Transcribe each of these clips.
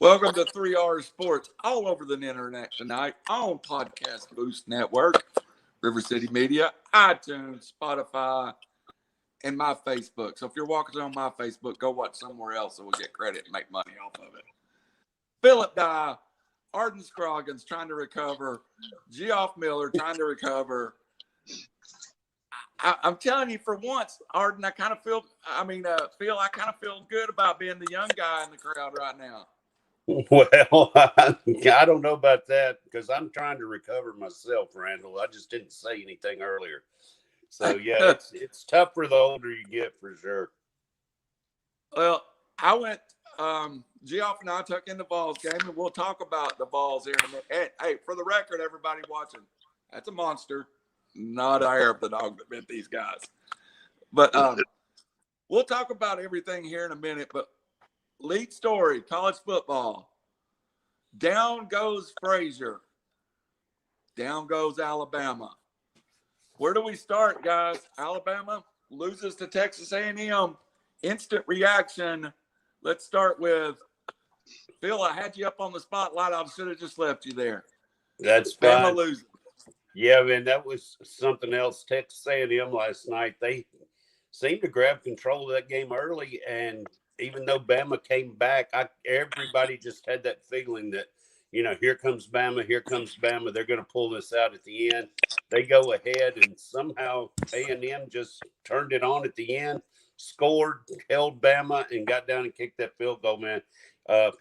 Welcome to 3R Sports all over the internet tonight on Podcast Boost Network, River City Media, iTunes, Spotify, and my Facebook. So if you're watching on my Facebook, go watch somewhere else so we'll get credit and make money off of it. Philip Dye, Arden Scroggins trying to recover, Geoff Miller trying to recover. I'm telling you, for once, Arden, I kind of feel good about being the young guy in the crowd right now. Well, I don't know about that because I'm trying to recover myself, Randall. I just didn't say anything earlier. So, yeah, it's tougher the older you get for sure. Well, I went Geoff and I took in the Vols game, and we'll talk about the Vols here in a minute. Hey, for the record, everybody watching, that's a monster, not a hair of the dog that bit these guys. But we'll talk about everything here in a minute, but lead story, college football. Down goes Frazier. Down goes Alabama. Where do we start, guys? Alabama loses to Texas A&M. Instant reaction. Let's start with Phil. I had you up on the spotlight. I should have just left you there. That's fine. Bama losing. Yeah, man, that was something else. Texas A&M last night, they seemed to grab control of that game early, and even though Bama came back, everybody just had that feeling that, here comes Bama, they're going to pull this out at the end. They go ahead, and somehow A&M just turned it on at the end, scored, held Bama, and got down and kicked that field goal, man.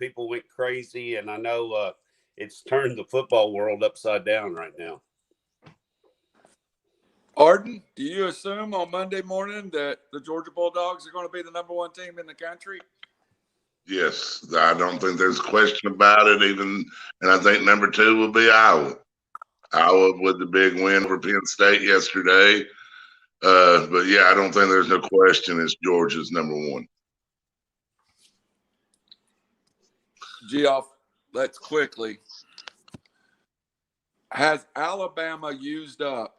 People went crazy, and I know it's turned the football world upside down right now. Arden, do you assume on Monday morning that the Georgia Bulldogs are going to be the number one team in the country? Yes, I don't think there's a question about it. And I think number two will be Iowa. Iowa with the big win over Penn State yesterday. But yeah, I don't think there's no question it's Georgia's number one. Geoff, let's quickly. Has Alabama used up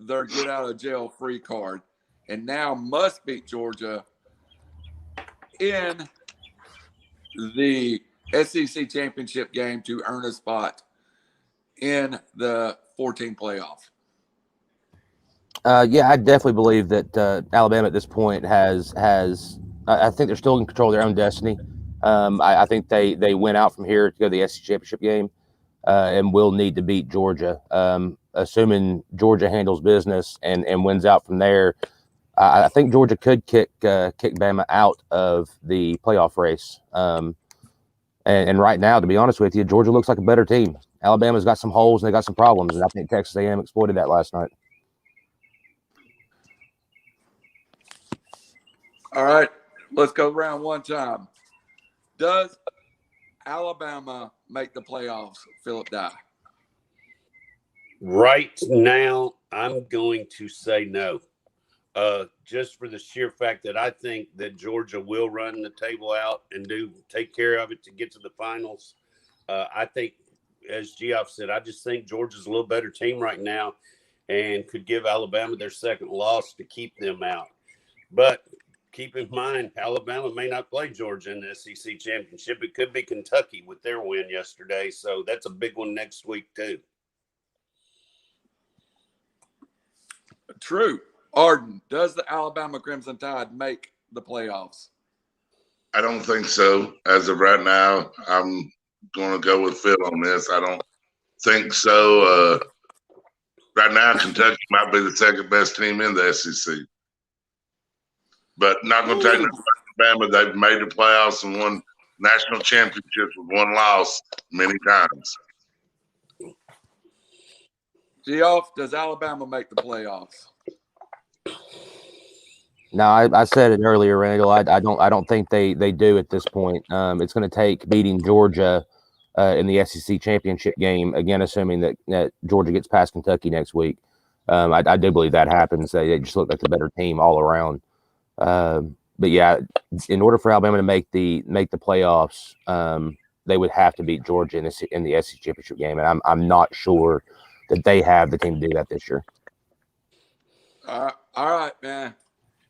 their get out of jail free card and now must beat Georgia in the SEC championship game to earn a spot in the 14 playoff? Yeah, I definitely believe that Alabama at this point has. I think they're still in control of their own destiny. I think they went out from here to go to the SEC championship game and will need to beat Georgia. Assuming Georgia handles business and wins out from there, I think Georgia could kick Bama out of the playoff race. And right now, to be honest with you, Georgia looks like a better team. Alabama's got some holes and they got some problems, and I think Texas A&M exploited that last night. All right, let's go around one time. Does Alabama make the playoffs, Philip Dye? Right now, I'm going to say no. Just for the sheer fact that I think that Georgia will run the table out and take care of it to get to the finals. I think, as Geoff said, I just think Georgia's a little better team right now and could give Alabama their second loss to keep them out. But keep in mind, Alabama may not play Georgia in the SEC championship. It could be Kentucky with their win yesterday. So that's a big one next week, too. True. Arden, does the Alabama Crimson Tide make the playoffs? I don't think so. As of right now, I'm going to go with Phil on this. I don't think so. Right now, Kentucky might be the second best team in the SEC. But not going to take Alabama. They've made the playoffs and won national championships with one loss many times. Geoff, does Alabama make the playoffs? No, I said it earlier, Randall. I don't think they do at this point. It's going to take beating Georgia in the SEC championship game, again, assuming that Georgia gets past Kentucky next week. I do believe that happens. They just look like the better team all around. But yeah, in order for Alabama to make the playoffs, they would have to beat Georgia in the SEC championship game, and I'm not sure that they have the team to do that this year. All right, man.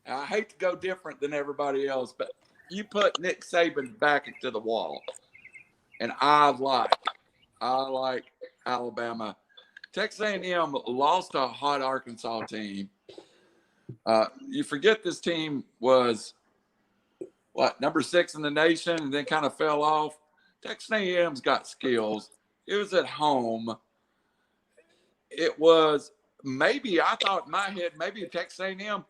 I hate to go different than everybody else, but you put Nick Saban back into the wall, and I like Alabama. Texas A&M lost a hot Arkansas team. You forget this team was number 6 in the nation, and then kind of fell off. Texas A&M's got skills. It was at home. It was I thought in my head, maybe Texas A&M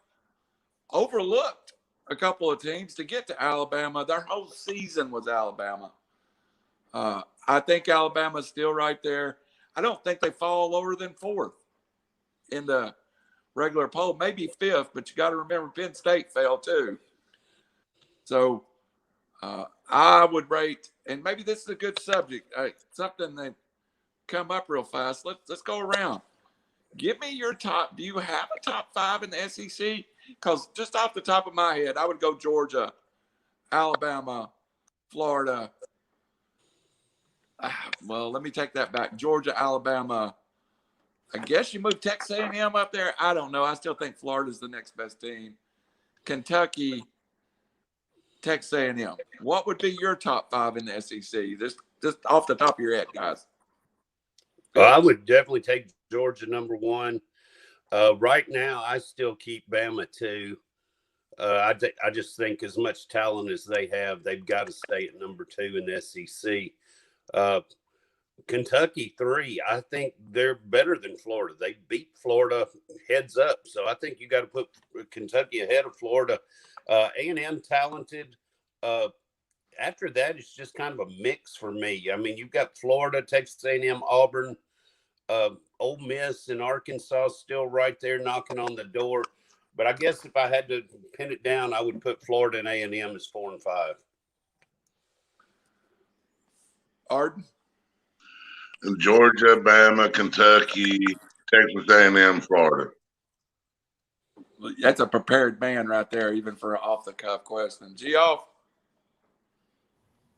overlooked a couple of teams to get to Alabama. Their whole season was Alabama. I think Alabama's still right there. I don't think they fall lower than 4th in the regular poll, maybe 5th, but you got to remember Penn State fell too. So I would rate, and maybe this is a good subject, something that come up real fast. Let's go around. Give me your top. Do you have a top 5 in the SEC? Because just off the top of my head, I would go Georgia, Alabama, Florida. Well, let me take that back. Georgia, Alabama. I guess you move Texas A&M up there. I don't know. I still think Florida's the next best team. Kentucky, Texas A&M. What would be your top 5 in the SEC? Just off the top of your head, guys. Well, I would definitely take Georgia number 1. Right now, I still keep Bama 2. I just think as much talent as they have, they've got to stay at number 2 in the SEC. Kentucky 3. I think they're better than Florida. They beat Florida heads up, so I think you got to put Kentucky ahead of Florida. A&M talented. After that, it's just kind of a mix for me. I mean, you've got Florida, Texas A&M, Auburn, Ole Miss, and Arkansas still right there knocking on the door. But I guess if I had to pin it down, I would put Florida and A&M as 4 and 5. Arden? Georgia, Bama, Kentucky, Texas A&M, Florida. That's a prepared man right there, even for an off-the-cuff question. Geoff?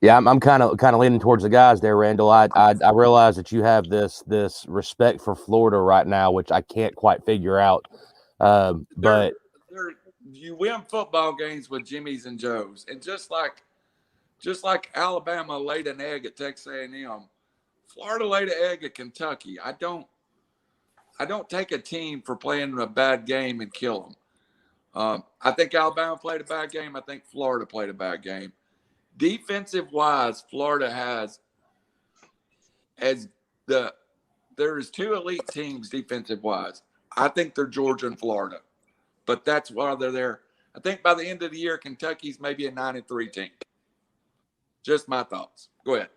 Yeah, I'm kind of leaning towards the guys there, Randall. I realize that you have this respect for Florida right now, which I can't quite figure out. But you win football games with Jimmys and Joes, and just like Alabama laid an egg at Texas A&M, Florida laid an egg at Kentucky. I don't take a team for playing a bad game and kill them. I think Alabama played a bad game. I think Florida played a bad game. Defensive-wise, Florida there's 2 elite teams defensive-wise. I think they're Georgia and Florida, but that's why they're there. I think by the end of the year, Kentucky's maybe a 9-3 team. Just my thoughts. Go ahead.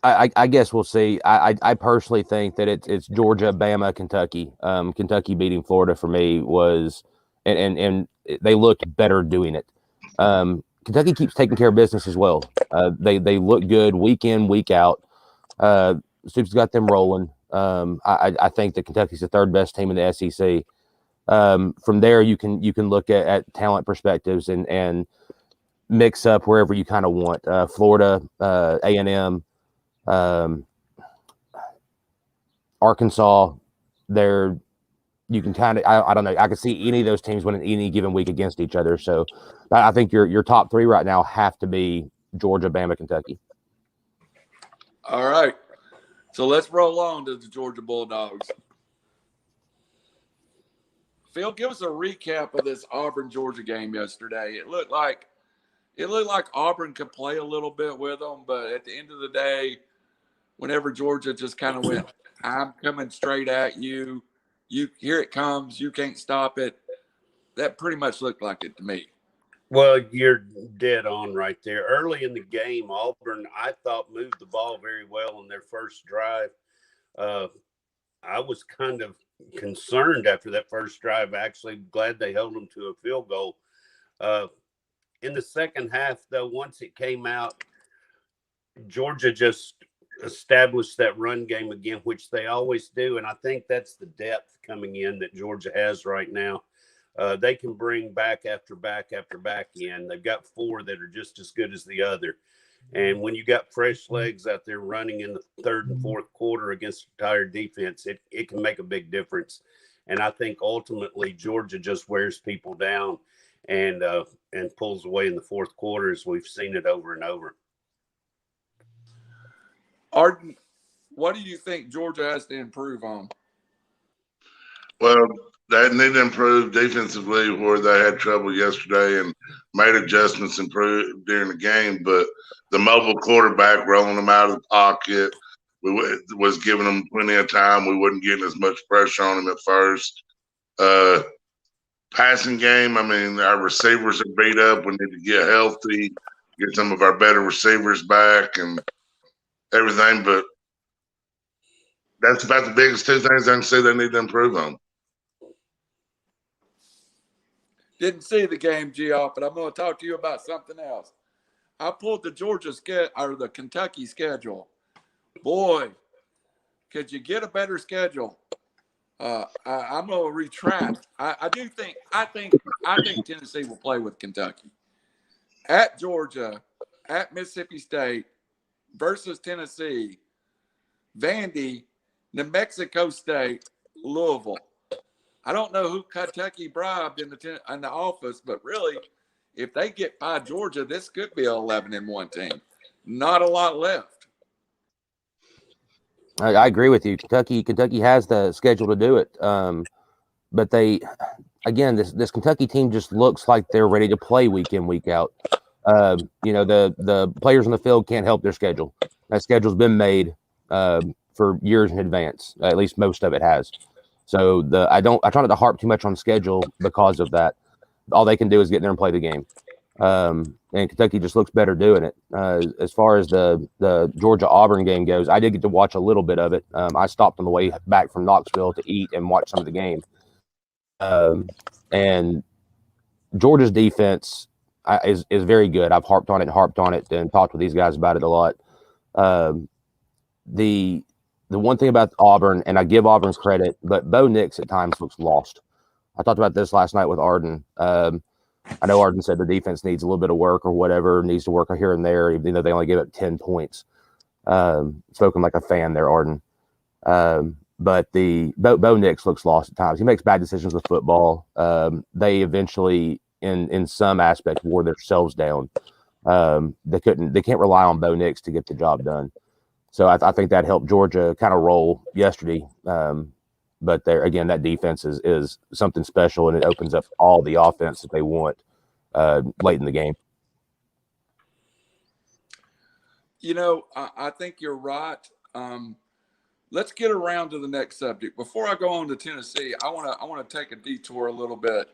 I guess we'll see. I personally think that it's Georgia, Bama, Kentucky. Kentucky beating Florida for me was, and they looked better doing it. Kentucky keeps taking care of business as well. They look good week in, week out. Stoops got them rolling. I think that Kentucky's the 3rd best team in the SEC. From there, you can look at talent perspectives and mix up wherever you kind of want. Florida, A&M, Arkansas. You can kind of I don't know. I can see any of those teams winning any given week against each other. So I think your top 3 right now have to be Georgia, Bama, Kentucky. All right. So let's roll on to the Georgia Bulldogs. Phil, give us a recap of this Auburn-Georgia game yesterday. It looked like Auburn could play a little bit with them, but at the end of the day, whenever Georgia just kind of went, I'm coming straight at you. Here it comes. You can't stop it. That pretty much looked like it to me. Well, you're dead on right there. Early in the game, Auburn, I thought, moved the ball very well in their first drive. I was kind of concerned after that first drive. Actually, glad they held them to a field goal. In the second half, though, once it came out, Georgia just established that run game again, which they always do. And I think that's the depth coming in that Georgia has right now. They can bring back after back after back in. They've got 4 that are just as good as the other. And when you got fresh legs out there running in the 3rd and 4th quarter against a tired defense, it can make a big difference. And I think ultimately Georgia just wears people down and pulls away in the 4th quarter, as we've seen it over and over. Arden, what do you think Georgia has to improve on? Well, they need to improve defensively where they had trouble yesterday and made adjustments improve during the game. But the mobile quarterback rolling them out of the pocket was giving them plenty of time. We wasn't getting as much pressure on them at first. Passing game, I mean, our receivers are beat up. We need to get healthy, get some of our better receivers back and everything. But that's about the biggest two things I can say they need to improve on. Didn't see the game, Geoff, but I'm going to talk to you about something else. I pulled the Georgia or the Kentucky schedule. Boy, could you get a better schedule? I'm going to retract. I think Tennessee will play with Kentucky at Georgia, at Mississippi State versus Tennessee, Vandy, New Mexico State, Louisville. I don't know who Kentucky bribed in the office, but really, if they get by Georgia, this could be an 11-1 team. Not a lot left. I agree with you. Kentucky has the schedule to do it, but this Kentucky team just looks like they're ready to play week in, week out. The players on the field can't help their schedule. That schedule's been made for years in advance. At least most of it has. So I try not to harp too much on schedule because of that. All they can do is get in there and play the game. And Kentucky just looks better doing it. As far as the Georgia Auburn game goes, I did get to watch a little bit of it. I stopped on the way back from Knoxville to eat and watch some of the game. And Georgia's defense is very good. I've harped on it and talked with these guys about it a lot. The one thing about Auburn, and I give Auburn credit, but Bo Nix at times looks lost. I talked about this last night with Arden. I know Arden said the defense needs a little bit of work or whatever, needs to work here and there, even though they only gave up 10 points. Spoken like a fan there, Arden. But the Bo Nix looks lost at times. He makes bad decisions with football. They eventually, in some aspects, wore themselves down. They can't rely on Bo Nix to get the job done. So I think that helped Georgia kind of roll yesterday. But there again, that defense is something special, and it opens up all the offense that they want late in the game. I think you're right. Let's get around to the next subject. Before I go on to Tennessee, I want to take a detour a little bit.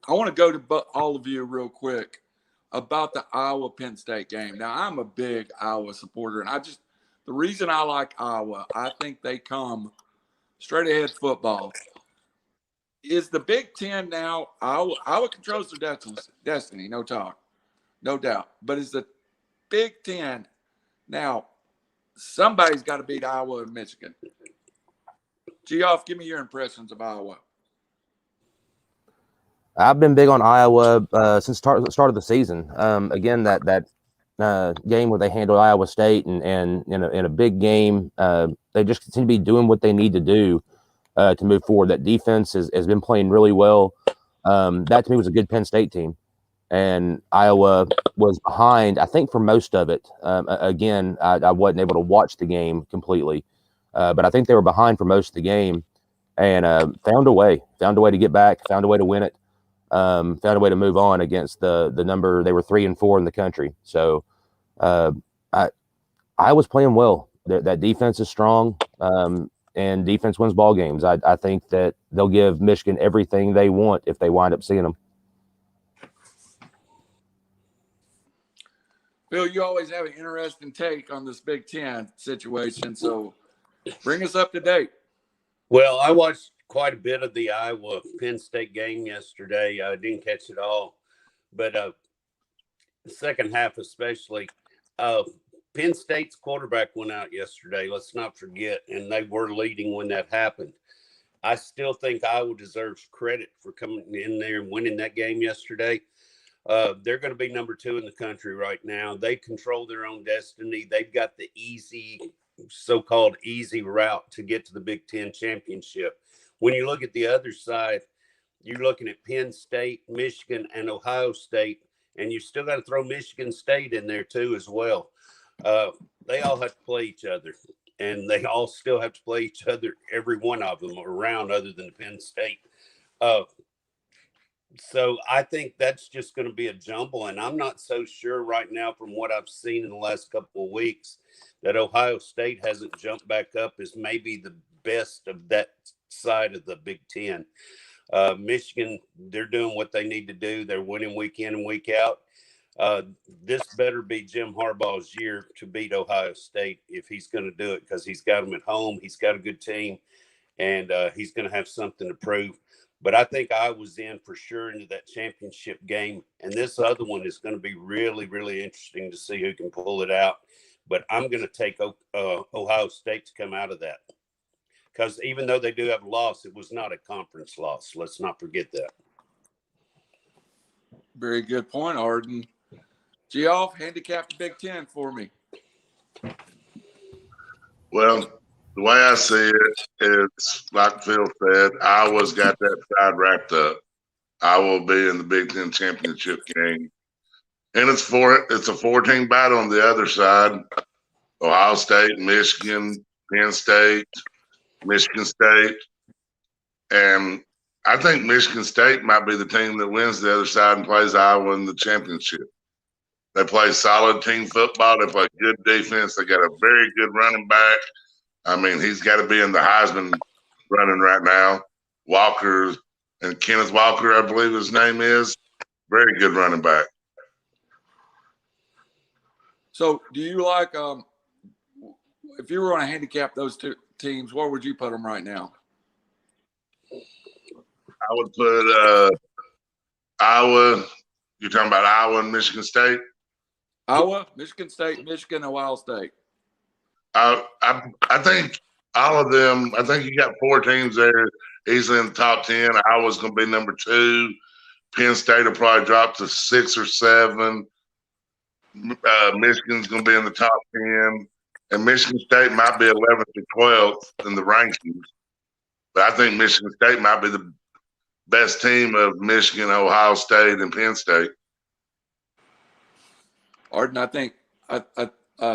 I want to go to all of you real quick about the Iowa-Penn State game. Now, I'm a big Iowa supporter, and the reason I like Iowa, I think they come straight ahead football. Is the Big Ten now, Iowa controls their destiny, no doubt. But is the Big Ten now, somebody's got to beat Iowa and Michigan. Geoff, give me your impressions of Iowa. I've been big on Iowa since the start of the season. Again, that game where they handled Iowa State and in a big game, they just seem to be doing what they need to do to move forward. That defense has been playing really well. That to me was a good Penn State team, and Iowa was behind, I think, for most of it. Again, I wasn't able to watch the game completely, but I think they were behind for most of the game, and found a way to get back, found a way to win it. Found a way to move on against the number. They were 3-4 in the country. So I was playing well. That defense is strong, and defense wins ball games. I think that they'll give Michigan everything they want if they wind up seeing them. Bill, you always have an interesting take on this Big Ten situation, so bring us up to date. Well, I watched quite a bit of the Iowa-Penn State game yesterday. I didn't catch it all, but the second half especially. Penn State's quarterback went out yesterday. Let's not forget, and they were leading when that happened. I still think Iowa deserves credit for coming in there and winning that game yesterday. They're going to be number 2 in the country right now. They control their own destiny. They've got the so-called easy route to get to the Big Ten championship. When you look at the other side, you're looking at Penn State, Michigan, and Ohio State, and you still got to throw Michigan State in there too as well. They all have to play each other, and they all still have to play each other, every one of them around other than Penn State. So I think that's just going to be a jumble, and I'm not so sure right now from what I've seen in the last couple of weeks that Ohio State hasn't jumped back up as maybe the best of that side of the Big Ten. Michigan, they're doing what they need to do. They're winning week in and week out. This better be Jim Harbaugh's year to beat Ohio State if he's going to do it, because he's got them at home. He's got a good team, and he's going to have something to prove. But I think I was in for sure into that championship game. And this other one is going to be really, really interesting to see who can pull it out. But I'm going to take Ohio State to come out of that. Because even though they do have a loss, it was not a conference loss. Let's not forget that. Very good point, Arden. Geoff, handicap the Big Ten for me. Well, the way I see it, it's like Phil said, Iowa's got that side wrapped up. Iowa will be in the Big Ten championship game. And it's a 4-team battle on the other side. Ohio State, Michigan, Penn State, Michigan State. And I think Michigan State might be the team that wins the other side and plays Iowa in the championship. They play solid team football. They play good defense. They got a very good running back. I mean, he's got to be in the Heisman running right now. Walker and Kenneth Walker, I believe his name is. Very good running back. So do you like if you were going to handicap those two teams, where would you put them right now? I would put Iowa. You're talking about Iowa and Michigan State? Iowa, Michigan State, Michigan, Ohio State. I think all of them. I think you got 4 teams there easily in the top 10. Iowa's going to be number 2. Penn State will probably drop to 6 or 7. Michigan's going to be in the top 10, and Michigan State might be 11th or 12th in the rankings. But I think Michigan State might be the best team of Michigan, Ohio State, and Penn State. Arden, I think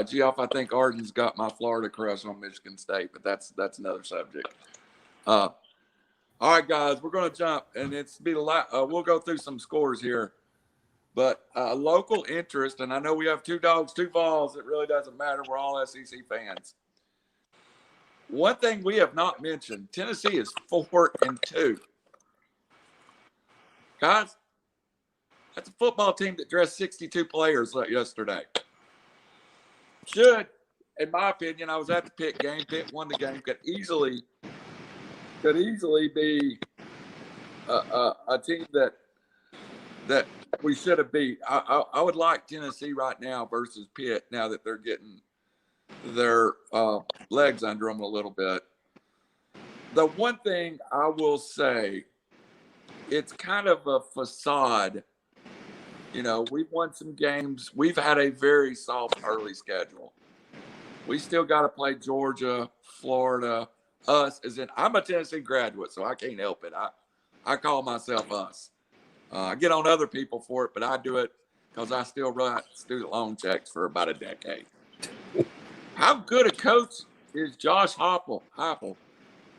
Geoff, I think Arden's got my Florida crush on Michigan State, but that's another subject. All right, guys, we're going to jump, and we'll go through some scores here. But local interest, and I know we have 2 dogs, 2 balls. It really doesn't matter. We're all SEC fans. One thing we have not mentioned: Tennessee is 4-2. Guys, that's a football team that dressed 62 players yesterday. Should, in my opinion, I was at the Pitt game. Pitt won the game. Could easily be a team that we should have beat. I would like Tennessee right now versus Pitt now that they're getting their legs under them a little bit. The one thing I will say, it's kind of a facade. You know, we've won some games. We've had a very soft early schedule. We still got to play Georgia, Florida, us. I'm a Tennessee graduate, so I can't help it. I call myself us. I get on other people for it, but I do it because I still write student loan checks for about a decade. How good a coach is Josh Heupel?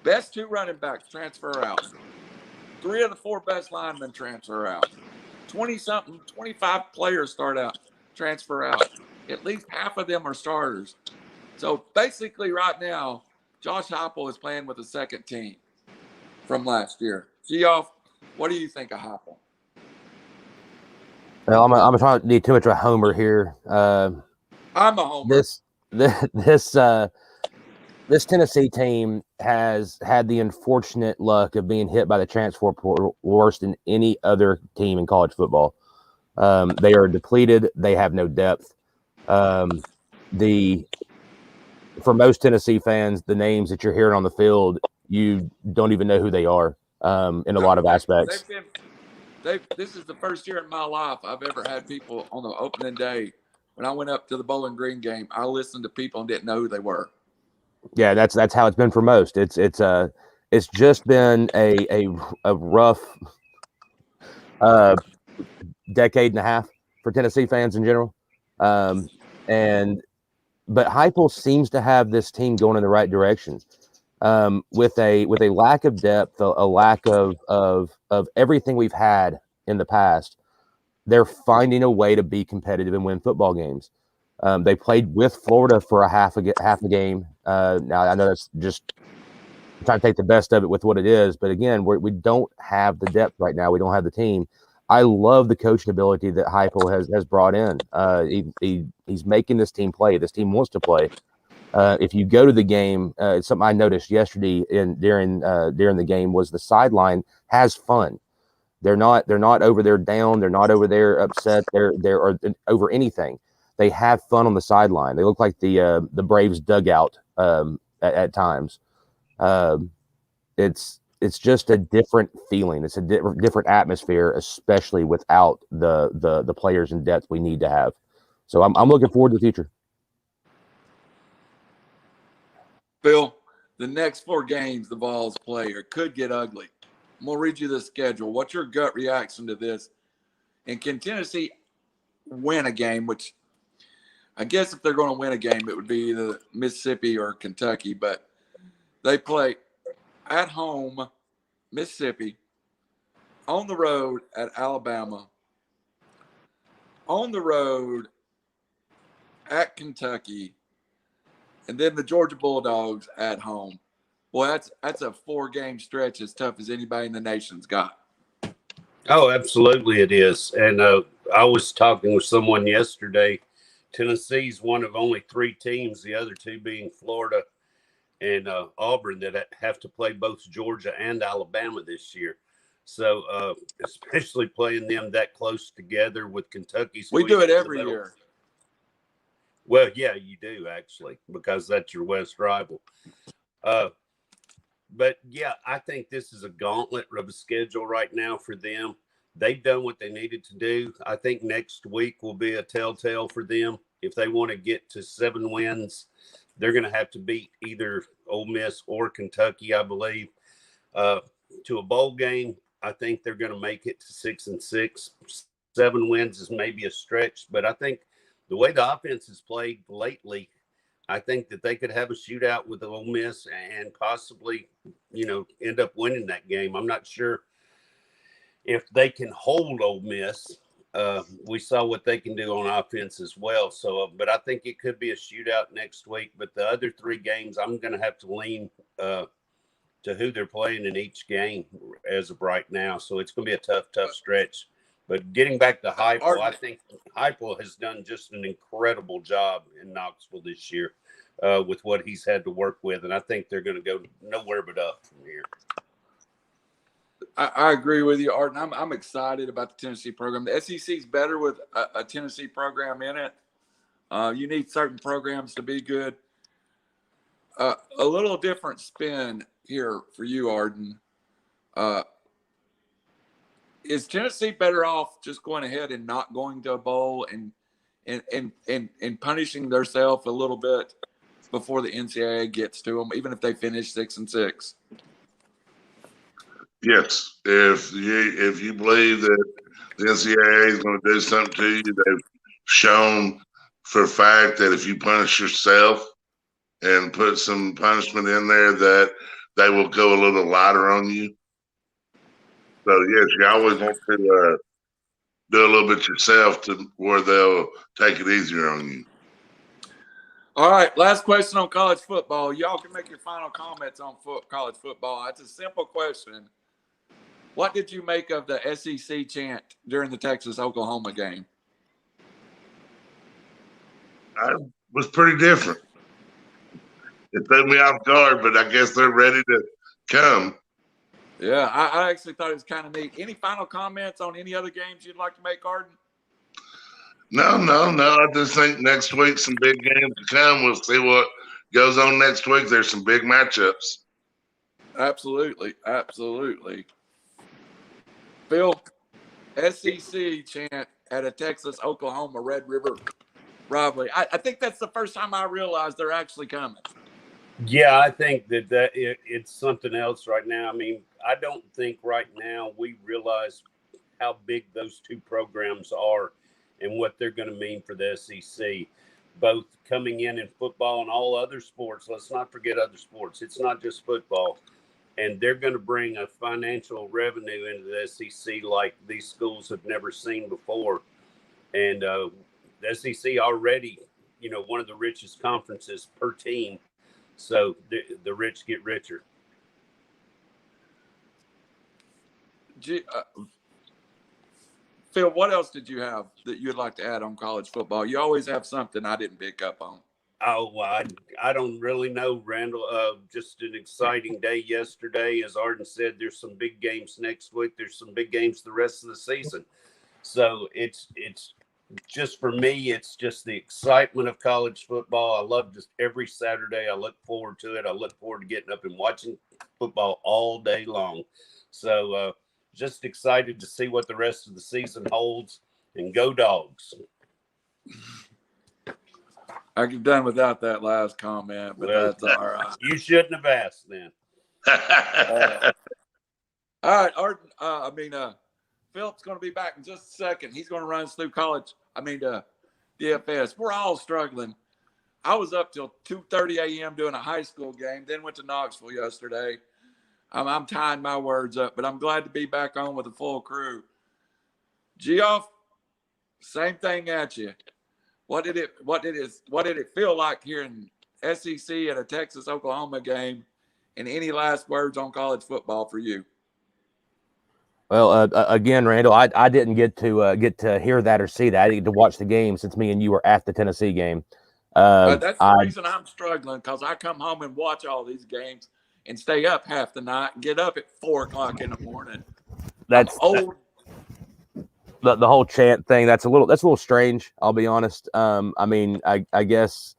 Best 2 running backs transfer out. 3 of the 4 best linemen transfer out. 20-something, 25 players start out, transfer out. At least half of them are starters. So basically right now, Josh Heupel is playing with the second team from last year. Geoff, what do you think of Heupel? Well, I'm trying to be too much of a homer here. I'm a homer. This Tennessee team has had the unfortunate luck of being hit by the transfer portal worse than any other team in college football. They are depleted. They have no depth. For most Tennessee fans, the names that you're hearing on the field, you don't even know who they are in a lot of aspects. This is the first year in my life I've ever had people on the opening day. When I went up to the Bowling Green game, I listened to people and didn't know who they were. Yeah, that's how it's been for most. It's just been a rough decade and a half for Tennessee fans in general, and but Heupel seems to have this team going in the right direction. With a lack of depth, a lack of everything we've had in the past, they're finding a way to be competitive and win football games. They played with Florida for a half a game. Now I know that's just trying to take the best of it with what it is, but again, we don't have the depth right now. We don't have the team. I love the coaching ability that Heupel has brought in. He's making this team play. This team wants to play. If you go to the game, something I noticed yesterday during the game was the sideline has fun. They're not over there down. They're not over there upset. They're over anything. They have fun on the sideline. They look like the Braves dugout at times. It's just a different feeling. It's a different atmosphere, especially without the players in depth we need to have. So I'm looking forward to the future. Phil, the next 4 games the Vols play could get ugly. I'm going to read you the schedule. What's your gut reaction to this? And can Tennessee win a game, which I guess if they're going to win a game, it would be either Mississippi or Kentucky. But they play at home, Mississippi, on the road at Alabama, on the road at Kentucky, and then the Georgia Bulldogs at home. Boy, that's a 4-game stretch as tough as anybody in the nation's got. Oh, absolutely it is. And I was talking with someone yesterday. Tennessee's one of only 3 teams, the other 2 being Florida and Auburn, that have to play both Georgia and Alabama this year. So especially playing them that close together with Kentucky. We do it every year. Well, yeah, you do actually, because that's your West rival. But yeah, I think this is a gauntlet of a schedule right now for them. They've done what they needed to do. I think next week will be a telltale for them. If they want to get to 7 wins, they're going to have to beat either Ole Miss or Kentucky, I believe, to a bowl game. I think they're going to make it to 6-6. 7 wins is maybe a stretch, but I think the way the offense has played lately, I think that they could have a shootout with Ole Miss and possibly, end up winning that game. I'm not sure if they can hold Ole Miss. We saw what they can do on offense as well. So, but I think it could be a shootout next week. But the other 3 games, I'm going to have to lean to who they're playing in each game as of right now. So it's going to be a tough stretch. But getting back to Heupel, I think Heupel has done just an incredible job in Knoxville this year with what he's had to work with. And I think they're going to go nowhere but up from here. I agree with you, Arden. I'm excited about the Tennessee program. The SEC is better with a Tennessee program in it. You need certain programs to be good. A little different spin here for you, Arden. Is Tennessee better off just going ahead and not going to a bowl and punishing themselves a little bit before the NCAA gets to them, even if they finish 6-6? Yes. If you believe that the NCAA is going to do something to you, they've shown for a fact that if you punish yourself and put some punishment in there, that they will go a little lighter on you. So, yes, you always want to do a little bit yourself to where they'll take it easier on you. All right, last question on college football. Y'all can make your final comments on college football. It's a simple question. What did you make of the SEC chant during the Texas-Oklahoma game? I was pretty different. It threw me off guard, but I guess they're ready to come. Yeah, I actually thought it was kind of neat. Any final comments on any other games you'd like to make, Arden? No. I just think next week some big games to come. We'll see what goes on next week. There's some big matchups. Absolutely. Phil, SEC chant at a Texas-Oklahoma Red River rivalry. I think that's the first time I realized they're actually coming. Yeah, I think that it's something else right now. I mean, I don't think right now we realize how big those 2 programs are and what they're going to mean for the SEC. both coming in football and all other sports. Let's not forget other sports. It's not just football. And they're going to bring a financial revenue into the SEC like these schools have never seen before. And the SEC already, one of the richest conferences per team. So the rich get richer. Phil, what else did you have that you'd like to add on college football? You always have something I didn't pick up on. Oh, well, I don't really know, Randall. Just an exciting day yesterday. As Arden said, there's some big games next week. There's some big games the rest of the season. So it's just, for me, it's just the excitement of college football. I love just every Saturday. I look forward to it. I look forward to getting up and watching football all day long. So just excited to see what the rest of the season holds, and go Dogs. I could have done without that last comment, but that's all right. You shouldn't have asked then. All right, Arden. Philip's going to be back in just a second. He's going to run us through DFS. We're all struggling. I was up till 2:30 a.m. doing a high school game, then went to Knoxville yesterday. I'm tying my words up, but I'm glad to be back on with a full crew. Geoff, same thing at you. What did it feel like here in SEC at a Texas-Oklahoma game? And any last words on college football for you? Well, again, Randall, I didn't get to hear that or see that. I didn't get to watch the game since me and you were at the Tennessee game. That's the reason I'm struggling, because I come home and watch all these games and stay up half the night and get up at 4 o'clock in the morning. That's old. The whole chant thing, that's a little strange, I'll be honest. I guess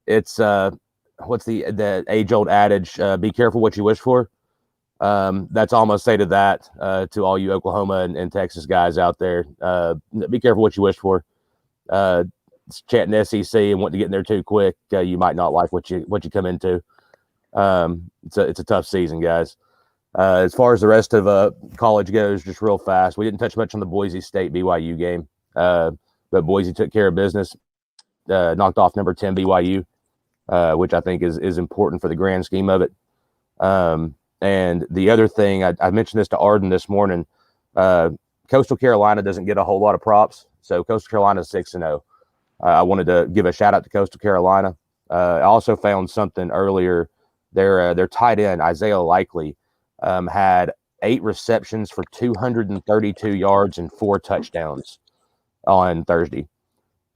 it's what's the age-old adage, be careful what you wish for. That's all I'm gonna say to that, to all you Oklahoma and Texas guys out there. Be careful what you wish for. Chanting SEC and wanting to get in there too quick, you might not like what you come into. It's a tough season, guys. As far as the rest of college goes, just real fast, we didn't touch much on the Boise State BYU game, but Boise took care of business, knocked off number 10 BYU, which I think is important for the grand scheme of it. And the other thing, I mentioned this to Arden this morning, Coastal Carolina doesn't get a whole lot of props, so Coastal Carolina is 6-0. I wanted to give a shout out to Coastal Carolina. I also found something earlier. Their tight end Isaiah Likely had 8 receptions for 232 yards and 4 touchdowns on Thursday.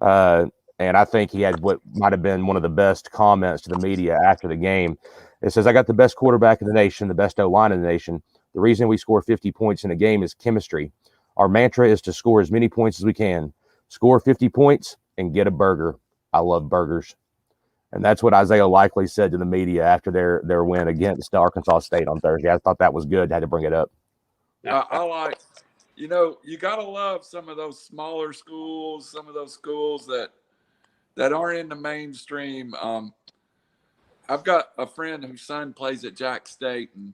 And I think he had what might have been one of the best comments to the media after the game. It says, "I got the best quarterback in the nation, the best O-line in the nation. The reason we score 50 points in a game is chemistry. Our mantra is to score as many points as we can. Score 50 points and get a burger. I love burgers." And that's what Isaiah Likely said to the media after their win against Arkansas State on Thursday. I thought that was good. I had to bring it up. I like, you got to love some of those smaller schools, some of those schools that aren't in the mainstream. I've got a friend whose son plays at Jack State, and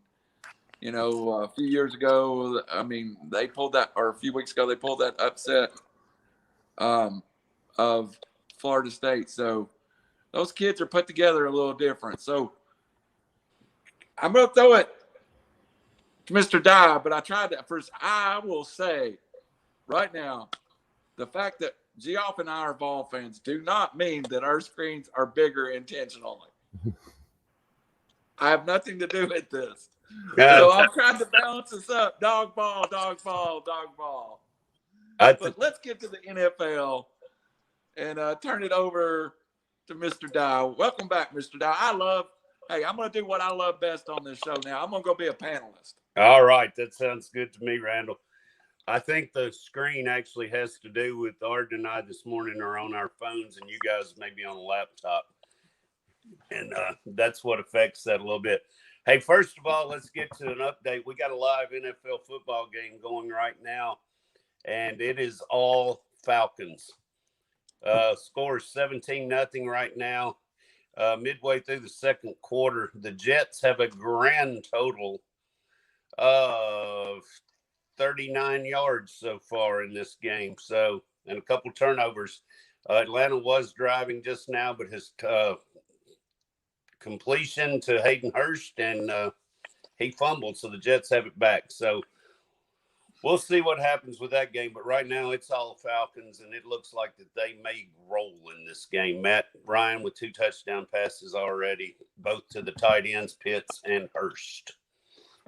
a few years ago, they pulled that, or a few weeks ago, they pulled that upset of Florida State. So those kids are put together a little different. So I'm going to throw it to Mr. Dye, but I tried that first. I will say right now, the fact that Geoff and I are Vol fans do not mean that our screens are bigger intentionally. I have nothing to do with this. So I'm trying to balance this up. Dog ball, dog ball, dog ball. But let's get to the NFL and turn it over to Mr. Dow. Welcome back, Mr. Dow. I'm going to do what I love best on this show now. I'm going to go be a panelist. All right. That sounds good to me, Randall. I think the screen actually has to do with Arden and I this morning are on our phones, and you guys may be on a laptop. And that's what affects that a little bit. Hey, first of all, let's get to an update. We got a live NFL football game going right now, and it is all Falcons. Score is 17-0 right now. Midway through the second quarter, the Jets have a grand total of 39 yards so far in this game. So, and a couple turnovers. Atlanta was driving just now, but his completion to Hayden Hurst, and he fumbled, so the Jets have it back. So we'll see what happens with that game. But right now, it's all Falcons, and it looks like that they may roll in this game. Matt Ryan with 2 touchdown passes already, both to the tight ends, Pitts and Hurst.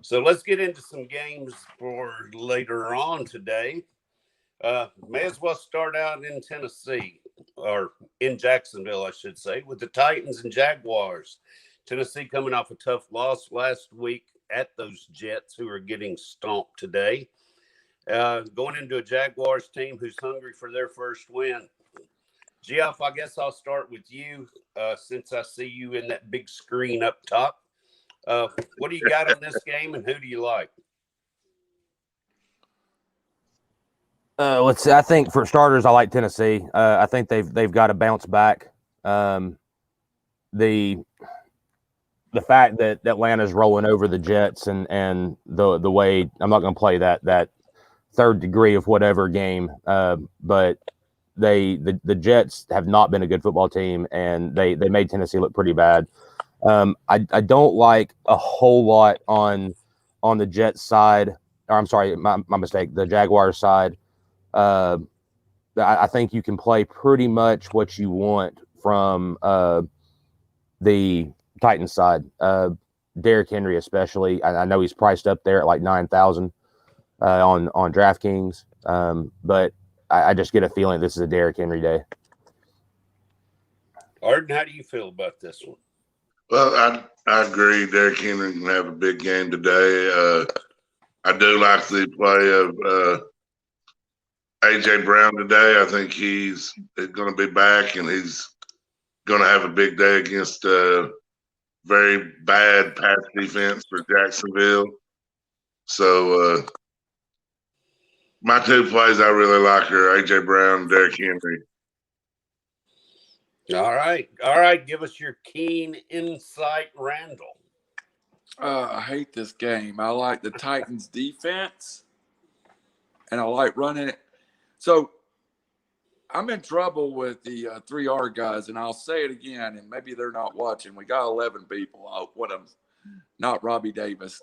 So let's get into some games for later on today. May as well start out in Tennessee, or in Jacksonville, I should say, with the Titans and Jaguars. Tennessee coming off a tough loss last week at those Jets, who are getting stomped today. Going into a Jaguars team who's hungry for their first win. Geoff, I guess I'll start with you since I see you in that big screen up top. What do you got on this game, and who do you like? Let's see. I think for starters, I like Tennessee. I think they've got to bounce back. The fact that Atlanta's rolling over the Jets and the way, I'm not going to play that third degree of whatever game, but the Jets have not been a good football team, and they made Tennessee look pretty bad. I don't like a whole lot on the Jets side. Or I'm sorry, my mistake. The Jaguars side. I think you can play pretty much what you want from the Titans side. Derrick Henry, especially. I know he's priced up there at like 9,000 on DraftKings, but I just get a feeling this is a Derrick Henry day. Arden, how do you feel about this one? Well, I agree. Derrick Henry can have a big game today. I do like the play of A.J. Brown today. I think he's going to be back, and he's going to have a big day against a very bad pass defense for Jacksonville. So my 2 plays I really like are A.J. Brown and Derrick Henry. All right. Give us your keen insight, Randall. I hate this game. I like the Titans defense, and I like running it. So I'm in trouble with the 3R guys, and I'll say it again, and maybe they're not watching. We got 11 people. What I'm not Robbie Davis.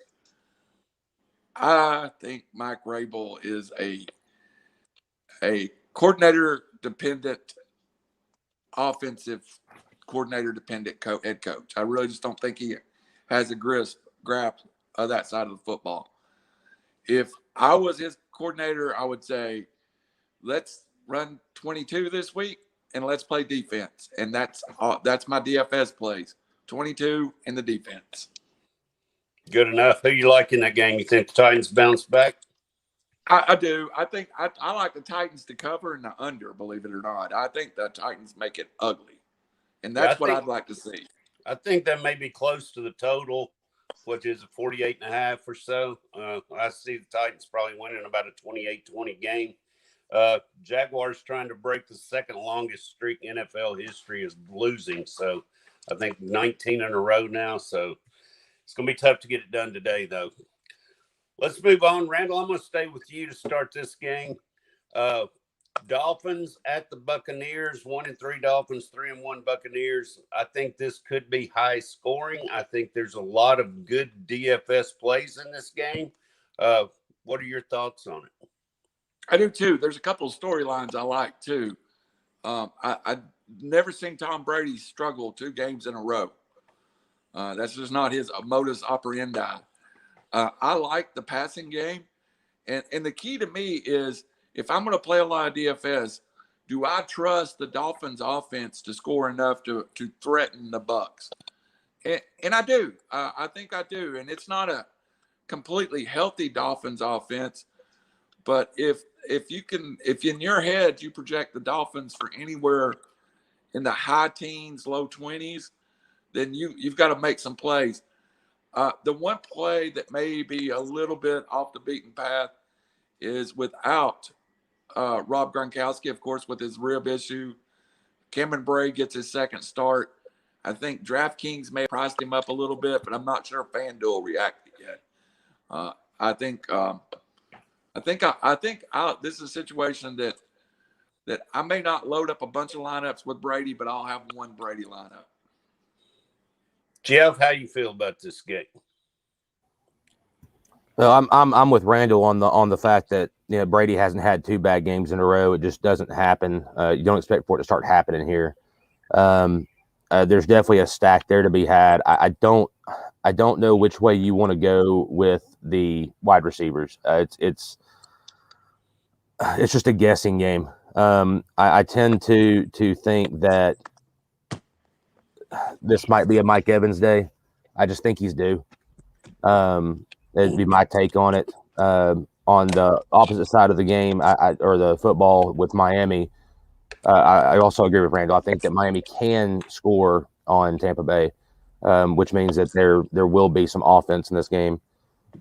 I think Mike Rabel is a coordinator-dependent, offensive coordinator-dependent head coach. I really just don't think he has a grasp of that side of the football. If I was his coordinator, I would say, let's run 22 this week and let's play defense. And that's my DFS plays, 22 in the defense. Good enough. Who you like in that game? You think the Titans bounce back? I do. I think I like the Titans to cover and the under, believe it or not. I think the Titans make it ugly. And that's what I'd like to see. I think that may be close to the total, which is a 48.5 or so. I see the Titans probably winning about a 28-20 game. Jaguars trying to break the second longest streak in NFL history is losing. So I think 19 in a row now. So it's going to be tough to get it done today, though. Let's move on. Randall, I'm going to stay with you to start this game. Dolphins at the Buccaneers, 1-3 Dolphins, 3-1 Buccaneers. I think this could be high scoring. I think there's a lot of good DFS plays in this game. What are your thoughts on it? I do too. There's a couple of storylines I like too. I've never seen Tom Brady struggle 2 games in a row. That's just not his modus operandi. I like the passing game. And the key to me is, if I'm going to play a lot of DFS, do I trust the Dolphins offense to score enough to threaten the Bucs? And I do. I think I do. And it's not a completely healthy Dolphins offense, but if in your head you project the Dolphins for anywhere in the high teens, low 20s, then you've got to make some plays. The one play that may be a little bit off the beaten path is without Rob Gronkowski, of course, with his rib issue. Cameron Brate gets his second start. I think DraftKings may have priced him up a little bit, but I'm not sure FanDuel reacted yet. I think this is a situation that that I may not load up a bunch of lineups with Brady, but I'll have one Brady lineup. Geoff, how you feel about this game? Well, I'm with Randall on the fact that Brady hasn't had 2 bad games in a row. It just doesn't happen. You don't expect for it to start happening here. There's definitely a stack there to be had. I don't know which way you want to go with the wide receivers. It's just a guessing game. I tend to think that this might be a Mike Evans day. I just think he's due. It'd be my take on it. On the opposite side of the game, or the football with Miami, I also agree with Randall. I think that Miami can score on Tampa Bay, which means that there will be some offense in this game.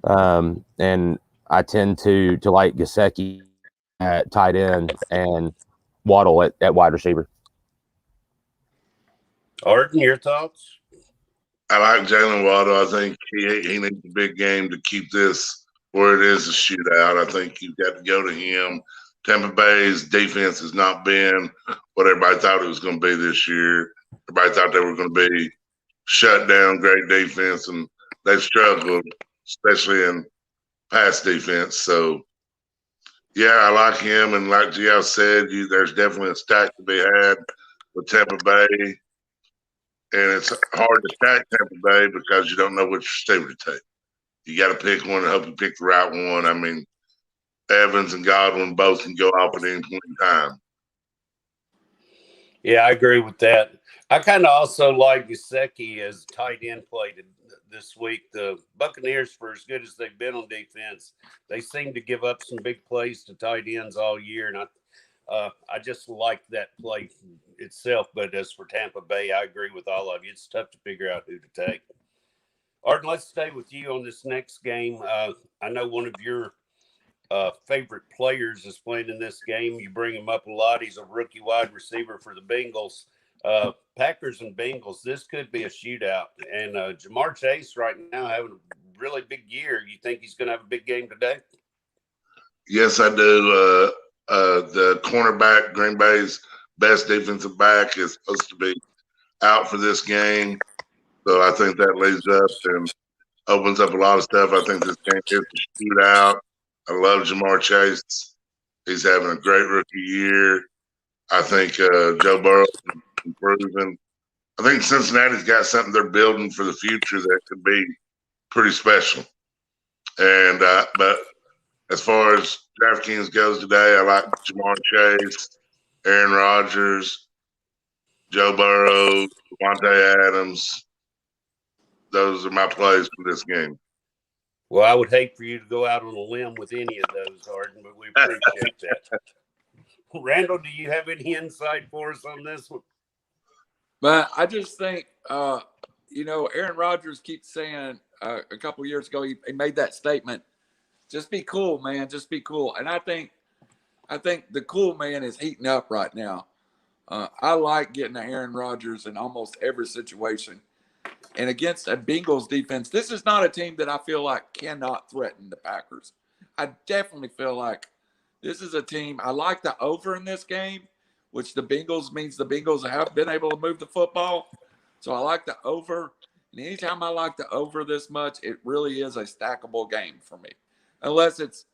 And I tend to like Gesicki at tight end and Waddle at wide receiver. Arden, your thoughts? I like Jalen Waddle. I think he needs a big game to keep this where it is a shootout. I think you've got to go to him. Tampa Bay's defense has not been what everybody thought it was going to be this year. Everybody thought they were going to be shut down, great defense, and they've struggled, especially in pass defense. So, yeah, I like him. And like Geoff said, there's definitely a stack to be had with Tampa Bay. And it's hard to stack Tampa Bay because you don't know which receiver to take. You got to pick one and hope you pick the right one. I mean, Evans and Godwin both can go off at any point in time. Yeah, I agree with that. I kind of also like Gesicki as tight end play this week. The Buccaneers, for as good as they've been on defense, they seem to give up some big plays to tight ends all year, and I just like that play itself. But as for Tampa Bay, I agree with all of you. It's tough to figure out who to take. Arden, let's stay with you on this next game. I know one of your favorite players is playing in this game. You bring him up a lot. He's a rookie wide receiver for the Bengals. Packers and Bengals, this could be a shootout. And Jamar Chase right now having a really big year. You think he's going to have a big game today? Yes, I do. The cornerback, Green Bay's best defensive back, is supposed to be out for this game. So I think that leads up and opens up a lot of stuff. I think this game is a shootout. I love Jamar Chase. He's having a great rookie year. I think Joe Burrow is improving. I think Cincinnati's got something they're building for the future that could be pretty special. And but as far as DraftKings goes today, I like Jamar Chase, Aaron Rodgers, Joe Burrow, Devontae Adams. Those are my plays for this game. Well, I would hate for you to go out on a limb with any of those, Arden, but we appreciate that. Randall, do you have any insight for us on this one? But I just think, Aaron Rodgers keeps saying a couple of years ago, he made that statement, just be cool, man, just be cool. And I think the cool man is heating up right now. I like getting to Aaron Rodgers in almost every situation. And against a Bengals defense, this is not a team that I feel like cannot threaten the Packers. I definitely feel like this is a team. I like the over in this game, which the Bengals means the Bengals have been able to move the football. So I like the over. And anytime I like the over this much, it really is a stackable game for me. Unless it's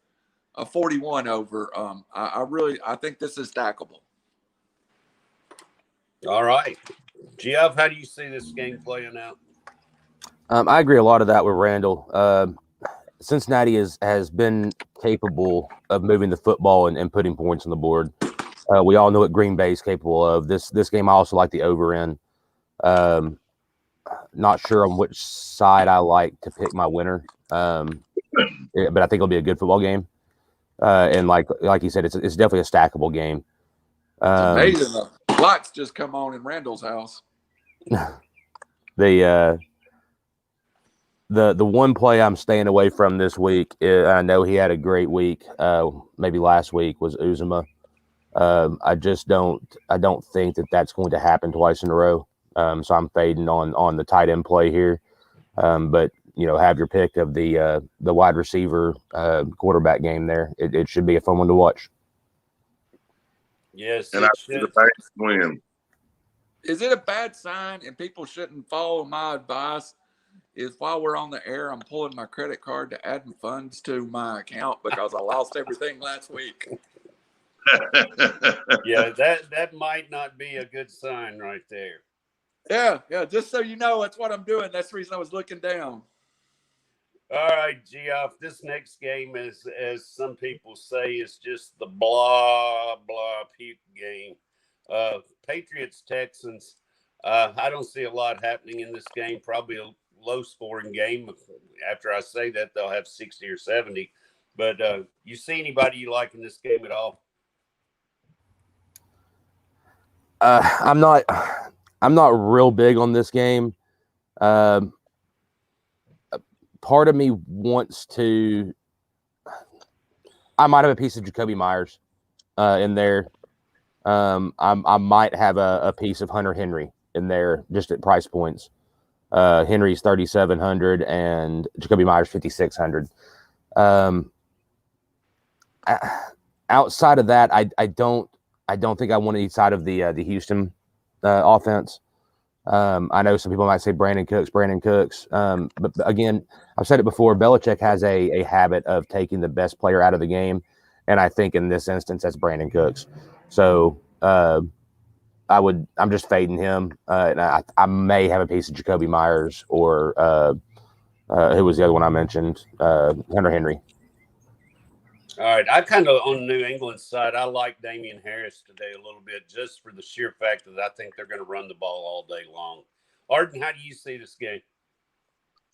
a 41 over. I think this is stackable. All right. Geoff, how do you see this game playing out? I agree a lot of that with Randall. Cincinnati has been capable of moving the football and putting points on the board. We all know what Green Bay is capable of. This game, I also like the over in. Not sure on which side I like to pick my winner, but I think it'll be a good football game. And like you said, it's definitely a stackable game. It's amazing. The lights just come on in Randall's house. The one play I'm staying away from this week, I know he had a great week, maybe last week, was Uzomah. I don't think that that's going to happen twice in a row. So I'm fading on the tight end play here. But have your pick of the wide receiver quarterback game there. It should be a fun one to watch. Yes, and I it see the should. Banks win. Is it a bad sign and people shouldn't follow my advice? Is while we're on the air, I'm pulling my credit card to add funds to my account because I lost everything last week. Yeah, that might not be a good sign right there. Yeah. Just so you know, that's what I'm doing. That's the reason I was looking down. All right, Geoff, this next game is, as some people say, is just the blah, blah, puke game. Patriots, Texans. I don't see a lot happening in this game. Probably a low-scoring game. After I say that, they'll have 60 or 70. But you see anybody you like in this game at all? I'm not real big on this game. Part of me wants to. I might have a piece of Jacoby Myers in there. I might have a piece of Hunter Henry in there just at price points. Henry's 3,700 and Jacoby Myers 5,600. Outside of that, I don't think I want any side of the Houston offense. I know some people might say Brandon Cooks. But again, I've said it before. Belichick has a habit of taking the best player out of the game, and I think in this instance that's Brandon Cooks. So I'm just fading him, and I may have a piece of Jacoby Myers or who was the other one I mentioned, Hunter Henry. All right, I kind of on the New England side, I like Damian Harris today a little bit just for the sheer fact that I think they're going to run the ball all day long. Arden, how do you see this game?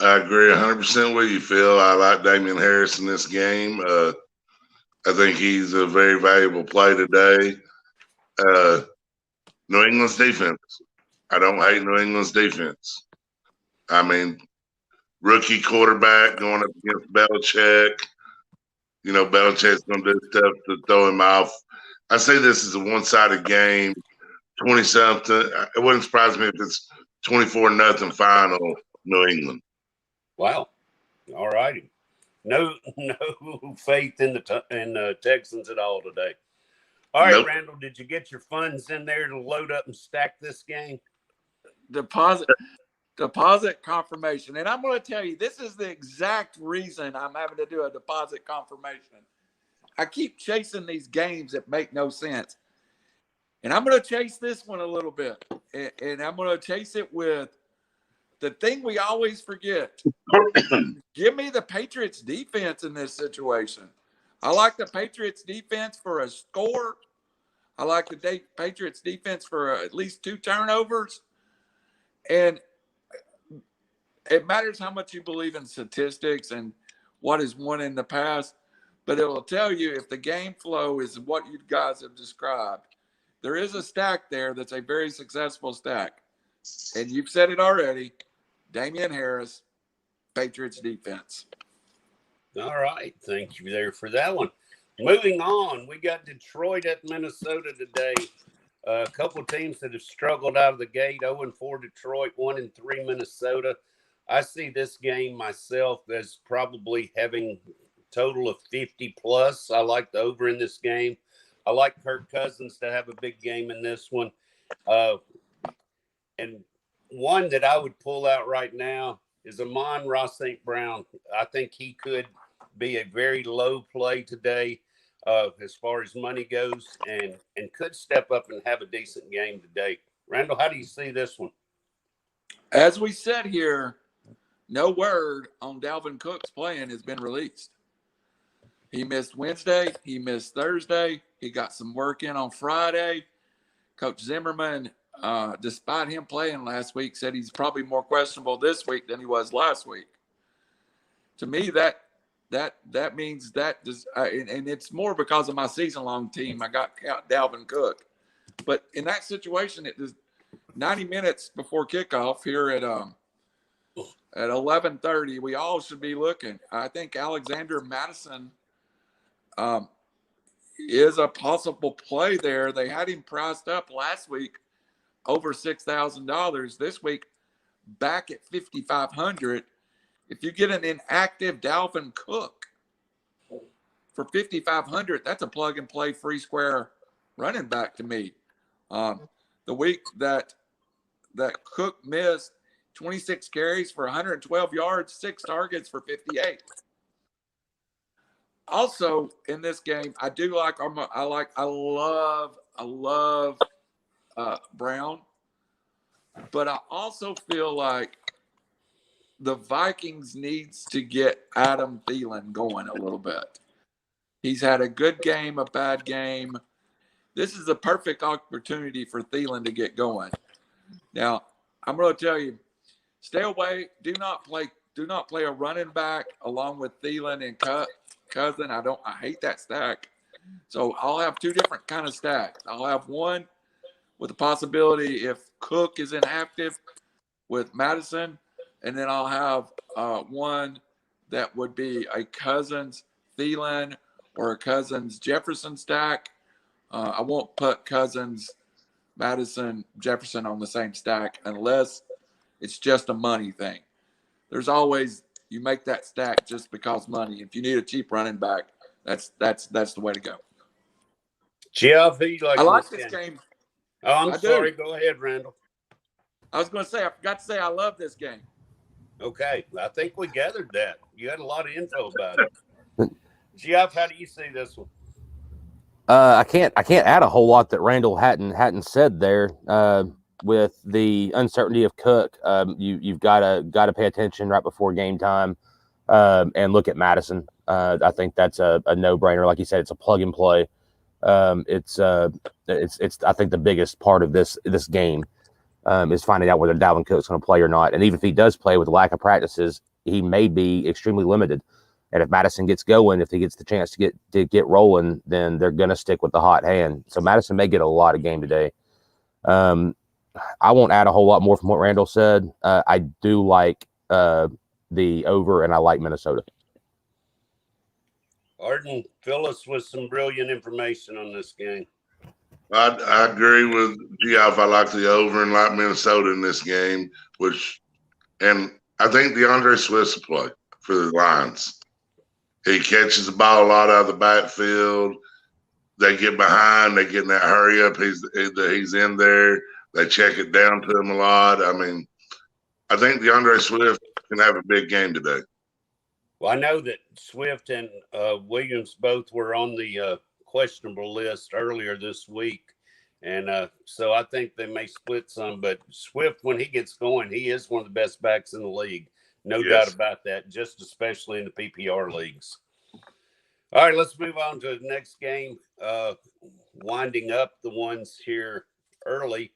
I agree 100% with you, Phil. I like Damian Harris in this game. I think he's a very valuable play today. New England's defense. I don't hate New England's defense. I mean, rookie quarterback going up against Belichick. You know, Belichick's going to do stuff to throw him off. I say this is a one-sided game, 20-something. It wouldn't surprise me if it's 24-0 final New England. Wow. All righty. No faith in the Texans at all today. All right, Nope. Randall, did you get your funds in there to load up and stack this game? Deposit confirmation. And I'm going to tell you, this is the exact reason I'm having to do a deposit confirmation. I keep chasing these games that make no sense. And I'm going to chase this one a little bit. And I'm going to chase it with the thing we always forget. Give me the Patriots defense in this situation. I like the Patriots defense for a score. I like the Patriots defense for at least 2 turnovers. And it matters how much you believe in statistics and what is won in the past, but it will tell you if the game flow is what you guys have described. There is a stack there that's a very successful stack. And you've said it already, Damian Harris, Patriots defense. All right. Thank you there for that one. Moving on, we got Detroit at Minnesota today. A couple teams that have struggled out of the gate, 0-4 Detroit, 1-3 Minnesota. I see this game myself as probably having a total of 50+. I like the over in this game. I like Kirk Cousins to have a big game in this one. And one that I would pull out right now is Amon-Ra St. Brown. I think he could be a very low play today as far as money goes and could step up and have a decent game today. Randall, how do you see this one? As we said here, no word on Dalvin Cook's plan has been released. He missed Wednesday. He missed Thursday. He got some work in on Friday. Coach Zimmerman, despite him playing last week, said he's probably more questionable this week than he was last week. To me, that means that and it's more because of my season-long team. I got Dalvin Cook. But in that situation, it is 90 minutes before kickoff here at 11:30. We all should be looking. I think Alexander Madison is a possible play there. They had him priced up last week over $6,000. This week, back at $5,500. If you get an inactive Dalvin Cook for $5,500, that's a plug-and-play free square running back to me. The week that Cook missed 26 carries for 112 yards, 6 targets for 58. Also in this game, I do like I love Brown, but I also feel like the Vikings needs to get Adam Thielen going a little bit. He's had a good game, a bad game. This is a perfect opportunity for Thielen to get going. Now, I'm going to tell you, stay away. Do not play a running back along with Thielen and Cousin. I hate that stack. So I'll have 2 different kind of stacks. I'll have one with the possibility if Cook is inactive with Madison, and then I'll have one that would be a Cousins Thielen or a Cousins Jefferson stack. I won't put Cousins, Madison, Jefferson on the same stack unless it's just a money thing. There's always, you make that stack just because money. If you need a cheap running back, that's the way to go. Geoff, who you like? I like this game. Oh, I'm I sorry. do. Go ahead, Randall. I was going to say, I forgot to say I love this game. Okay, I think we gathered that. You had a lot of info about it. Geoff, how do you see this one? I can't add a whole lot that Randall hadn't said there. With the uncertainty of Cook, you've got to pay attention right before game time, and look at Madison. I think that's a no-brainer. Like you said, it's a plug and play. It's I think the biggest part of this game is finding out whether Dalvin Cook's going to play or not. And even if he does play with the lack of practices, he may be extremely limited. And if Madison gets going, if he gets the chance to get rolling, then they're going to stick with the hot hand. So Madison may get a lot of game today. I won't add a whole lot more from what Randall said. I do like the over, and I like Minnesota. Arden, fill us with some brilliant information on this game. I agree with Geoff. I like the over and like Minnesota in this game, and I think DeAndre Swift's a play for the Lions. He catches the ball a lot out of the backfield. They get behind. They get in that hurry up. He's in there. They check it down to him a lot. I mean, I think DeAndre Swift can have a big game today. Well, I know that Swift and Williams both were on the questionable list earlier this week. And so I think they may split some. But Swift, when he gets going, he is one of the best backs in the league. No doubt about that, just especially in the PPR leagues. All right, let's move on to the next game. Winding up the ones here early.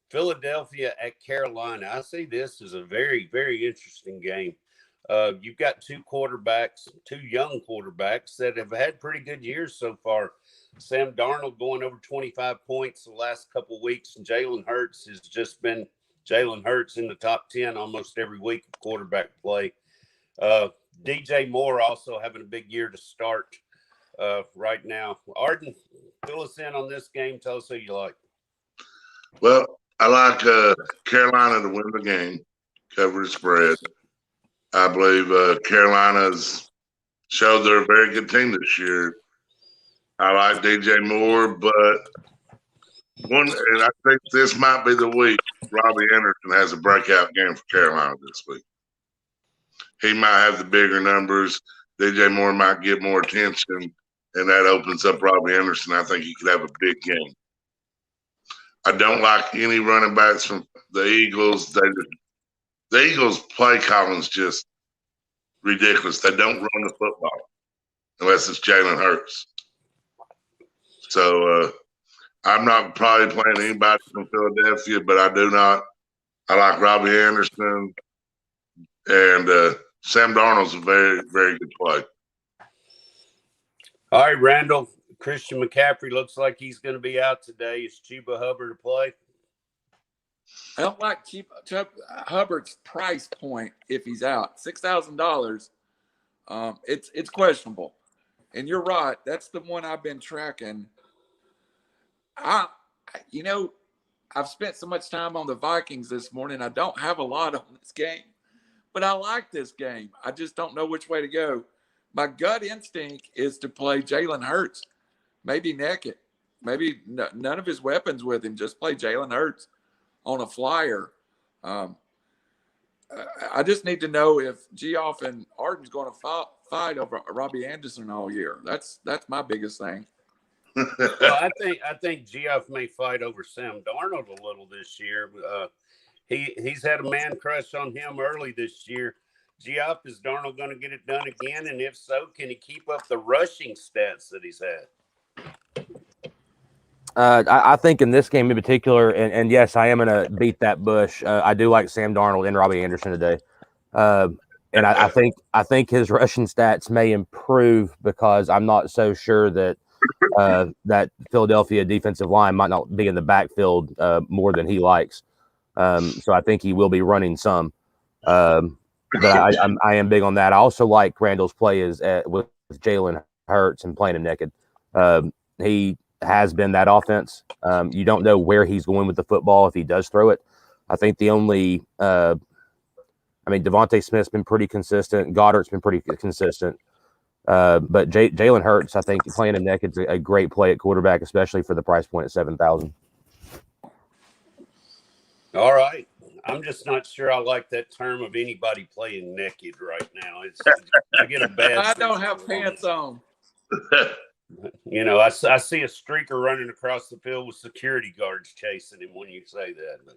Philadelphia at Carolina. I see this as a very, very interesting game. You've got 2 young quarterbacks that have had pretty good years so far. Sam Darnold going over 25 points the last couple of weeks, and Jalen Hurts has just been Jalen Hurts in the top 10 almost every week of quarterback play. DJ Moore also having a big year to start right now. Arden, fill us in on this game. Tell us who you like. Well, I like Carolina to win the game, cover the spread. I believe Carolina's showed they're a very good team this year. I like DJ Moore, but and I think this might be the week Robbie Anderson has a breakout game for Carolina this week. He might have the bigger numbers. DJ Moore might get more attention, and that opens up Robbie Anderson. I think he could have a big game. I don't like any running backs from the Eagles. The Eagles' play calling's just ridiculous. They don't run the football unless it's Jalen Hurts. So I'm not probably playing anybody from Philadelphia, but I like Robbie Anderson, and Sam Darnold's a very, very good play. All right, Randall. Christian McCaffrey looks like he's going to be out today. Is Chuba Hubbard to play? I don't like Hubbard's price point if he's out. $6,000. It's questionable. And you're right. That's the one I've been tracking. I've spent so much time on the Vikings this morning. I don't have a lot on this game, but I like this game. I just don't know which way to go. My gut instinct is to play Jalen Hurts, maybe naked. maybe none of his weapons with him. Just play Jalen Hurts on a flyer. I just need to know if Geoff and Arden's going to fight over Robbie Anderson all year. That's my biggest thing. Well, I think Geoff may fight over Sam Darnold a little this year. He's had a man crush on him early this year. Geoff, is Darnold going to get it done again? And if so, can he keep up the rushing stats that he's had? I think in this game in particular, and yes, I am going to beat that bush. I do like Sam Darnold and Robbie Anderson today. And I think his rushing stats may improve because I'm not so sure that that Philadelphia defensive line might not be in the backfield more than he likes. So I think he will be running some. But I am big on that. I also like Randall's play with Jalen Hurts and playing him naked. He has been that offense. You don't know where he's going with the football if he does throw it. I think the only Devontae Smith's been pretty consistent. Goddard's been pretty consistent. But Jalen Hurts, I think playing him naked is a great play at quarterback, especially for the price point at $7,000. All right. I'm just not sure I like that term of anybody playing naked right now. I get a bad. I don't have pants on. You know, I see a streaker running across the field with security guards chasing him when you say that. But,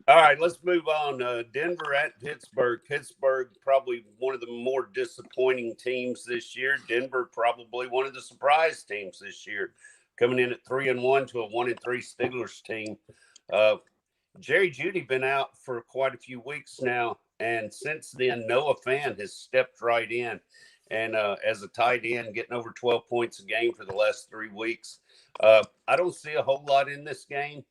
all right, let's move on. Denver at Pittsburgh. Pittsburgh, probably one of the more disappointing teams this year. Denver, probably one of the surprise teams this year, coming in at 3-1 to a 1-3 Steelers team. Jerry Jeudy been out for quite a few weeks now, and since then, Noah Fant has stepped right in. And as a tight end, getting over 12 points a game for the last 3 weeks. I don't see a whole lot in this game,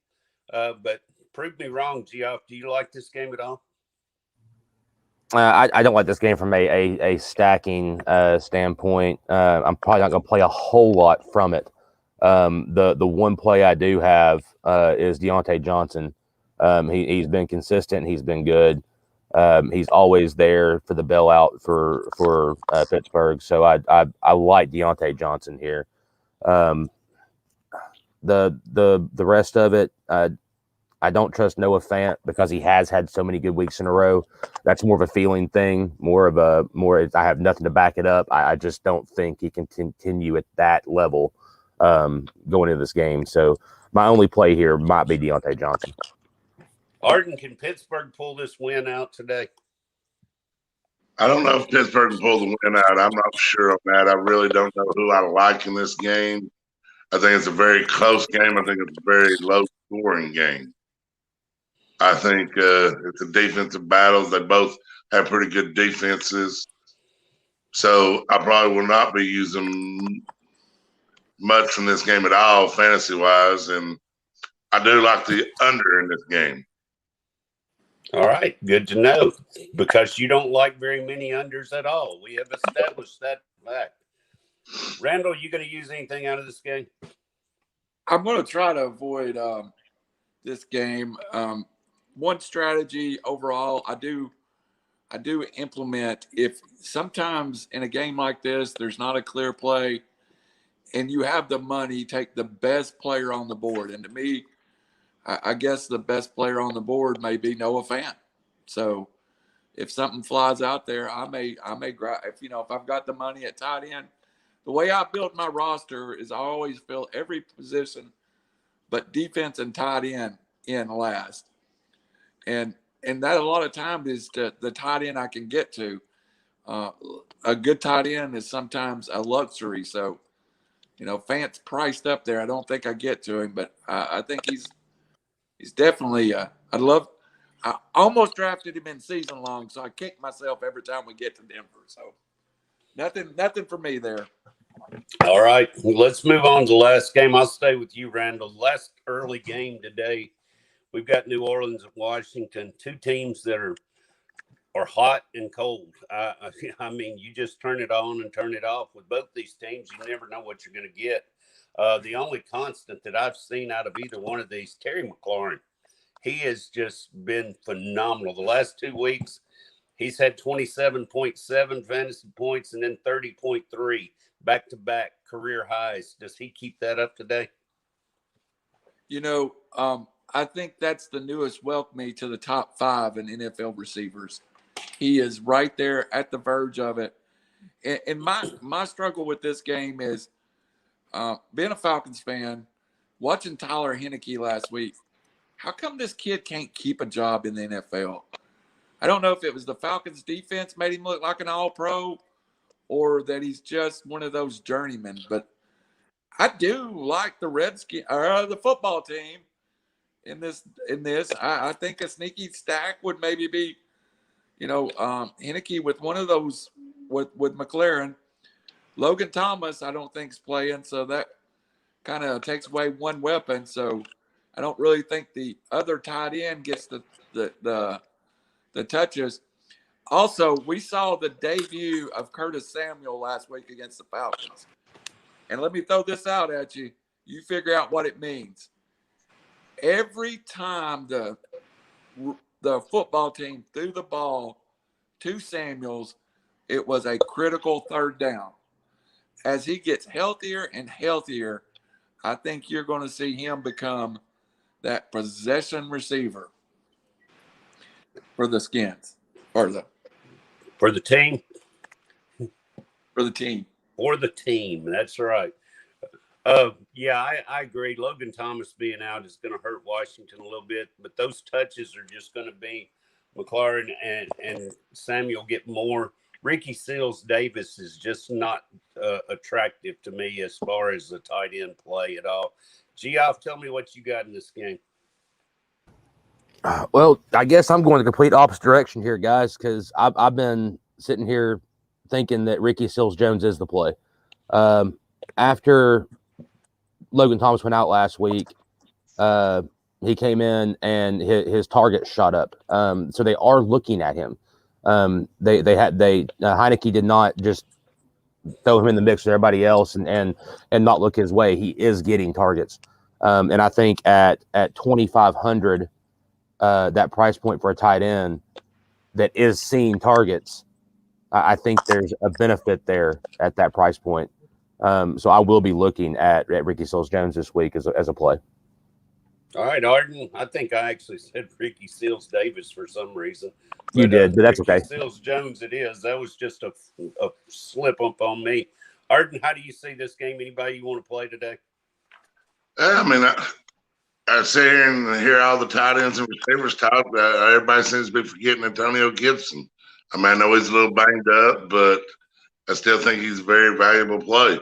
but prove me wrong, Geoff. Do you like this game at all? I don't like this game from a stacking standpoint. I'm probably not going to play a whole lot from it. The one play I do have is Deontay Johnson. He's been consistent. He's been good. He's always there for the bailout for Pittsburgh. So I like Deontay Johnson here. The rest of it, I don't trust Noah Fant because he has had so many good weeks in a row. That's more of a feeling thing, I have nothing to back it up. I just don't think he can continue at that level going into this game. So my only play here might be Deontay Johnson. Arden, can Pittsburgh pull this win out today? I don't know if Pittsburgh can pull the win out. I'm not sure on that. I really don't know who I like in this game. I think it's a very close game. I think it's a very low-scoring game. I think it's a defensive battle. They both have pretty good defenses. So I probably will not be using much from this game at all, fantasy-wise. And I do like the under in this game. All right, good to know, because you don't like very many unders at all. We have established that fact. Randall, you going to use anything out of this game? I'm going to try to avoid this game. One strategy overall, I do implement, if sometimes in a game like this, there's not a clear play and you have the money, take the best player on the board. And to me, I guess the best player on the board may be Noah Fant. So if something flies out there, I may grab, if I've got the money at tight end. The way I built my roster is I always fill every position but defense and tight end in last. And that a lot of times is the tight end I can get to. A good tight end is sometimes a luxury. So, Fant's priced up there. I don't think I get to him, but I think he's definitely I almost drafted him in season long, so I kick myself every time we get to Denver. So nothing for me there. All right, let's move on to the last game. I'll stay with you, Randall. Last early game today, we've got New Orleans and Washington, two teams that are hot and cold. I mean, you just turn it on and turn it off. With both these teams, you never know what you're going to get. The only constant that I've seen out of either one of these, Terry McLaurin, he has just been phenomenal. The last 2 weeks, he's had 27.7 fantasy points and then 30.3 back-to-back career highs. Does he keep that up today? I think that's the newest welcome to the top 5 in NFL receivers. He is right there at the verge of it. And my struggle with this game is being a Falcons fan, watching Tyler Heineke last week. How come this kid can't keep a job in the NFL? I don't know if it was the Falcons defense made him look like an all-pro or that he's just one of those journeymen. But I do like the the football team in this. I think a sneaky stack would maybe be, Heineke with one of those with McLaren. Logan Thomas, I don't think's playing, so that kind of takes away one weapon. So I don't really think the other tight end gets the touches. Also, we saw the debut of Curtis Samuel last week against the Falcons. And let me throw this out at you. You figure out what it means. Every time the football team threw the ball to Samuels, it was a critical third down. As he gets healthier and healthier, I think you're going to see him become that possession receiver for the Skins for the team. For the team. For the team. That's right. Yeah, I agree. Logan Thomas being out is going to hurt Washington a little bit, but those touches are just going to be McLaurin and Samuel get more. Ricky Seals-Davis is just not attractive to me as far as the tight end play at all. Geoff, tell me what you got in this game. Well, I guess I'm going the complete opposite direction here, guys, because I've been sitting here thinking that Ricky Seals-Jones is the play. After Logan Thomas went out last week, he came in and his target shot up. So they are looking at him. Heineke did not just throw him in the mix with everybody else and not look his way. He is getting targets. And I think at 2,500, that price point for a tight end that is seeing targets, I think there's a benefit there at that price point. So I will be looking at Ricky Seals-Jones this week as a play. All right, Arden. I think I actually said Ricky Seals-Davis for some reason. You did, but that's Ricky okay. Seals-Jones it is. That was just a slip up on me. Arden, how do you see this game? Anybody you want to play today? I mean, I sit here and hear all the tight ends and receivers talk. Everybody seems to be forgetting Antonio Gibson. I mean, I know he's a little banged up, but I still think he's a very valuable play.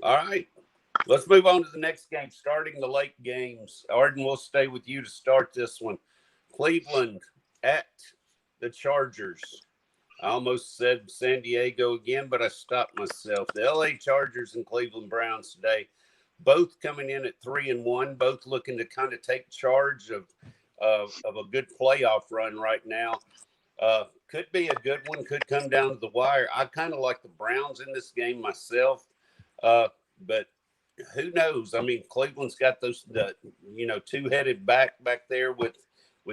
All right. Let's move on to the next game, starting the late games. Arden, we'll stay with you to start this one. Cleveland at the Chargers. I almost said San Diego again, but I stopped myself. The LA Chargers and Cleveland Browns today, both coming in at 3-1, both looking to kind of take charge of a good playoff run right now. Could be a good one, could come down to the wire. I kind of like the Browns in this game myself, but who knows? I mean, Cleveland's got the two-headed back there with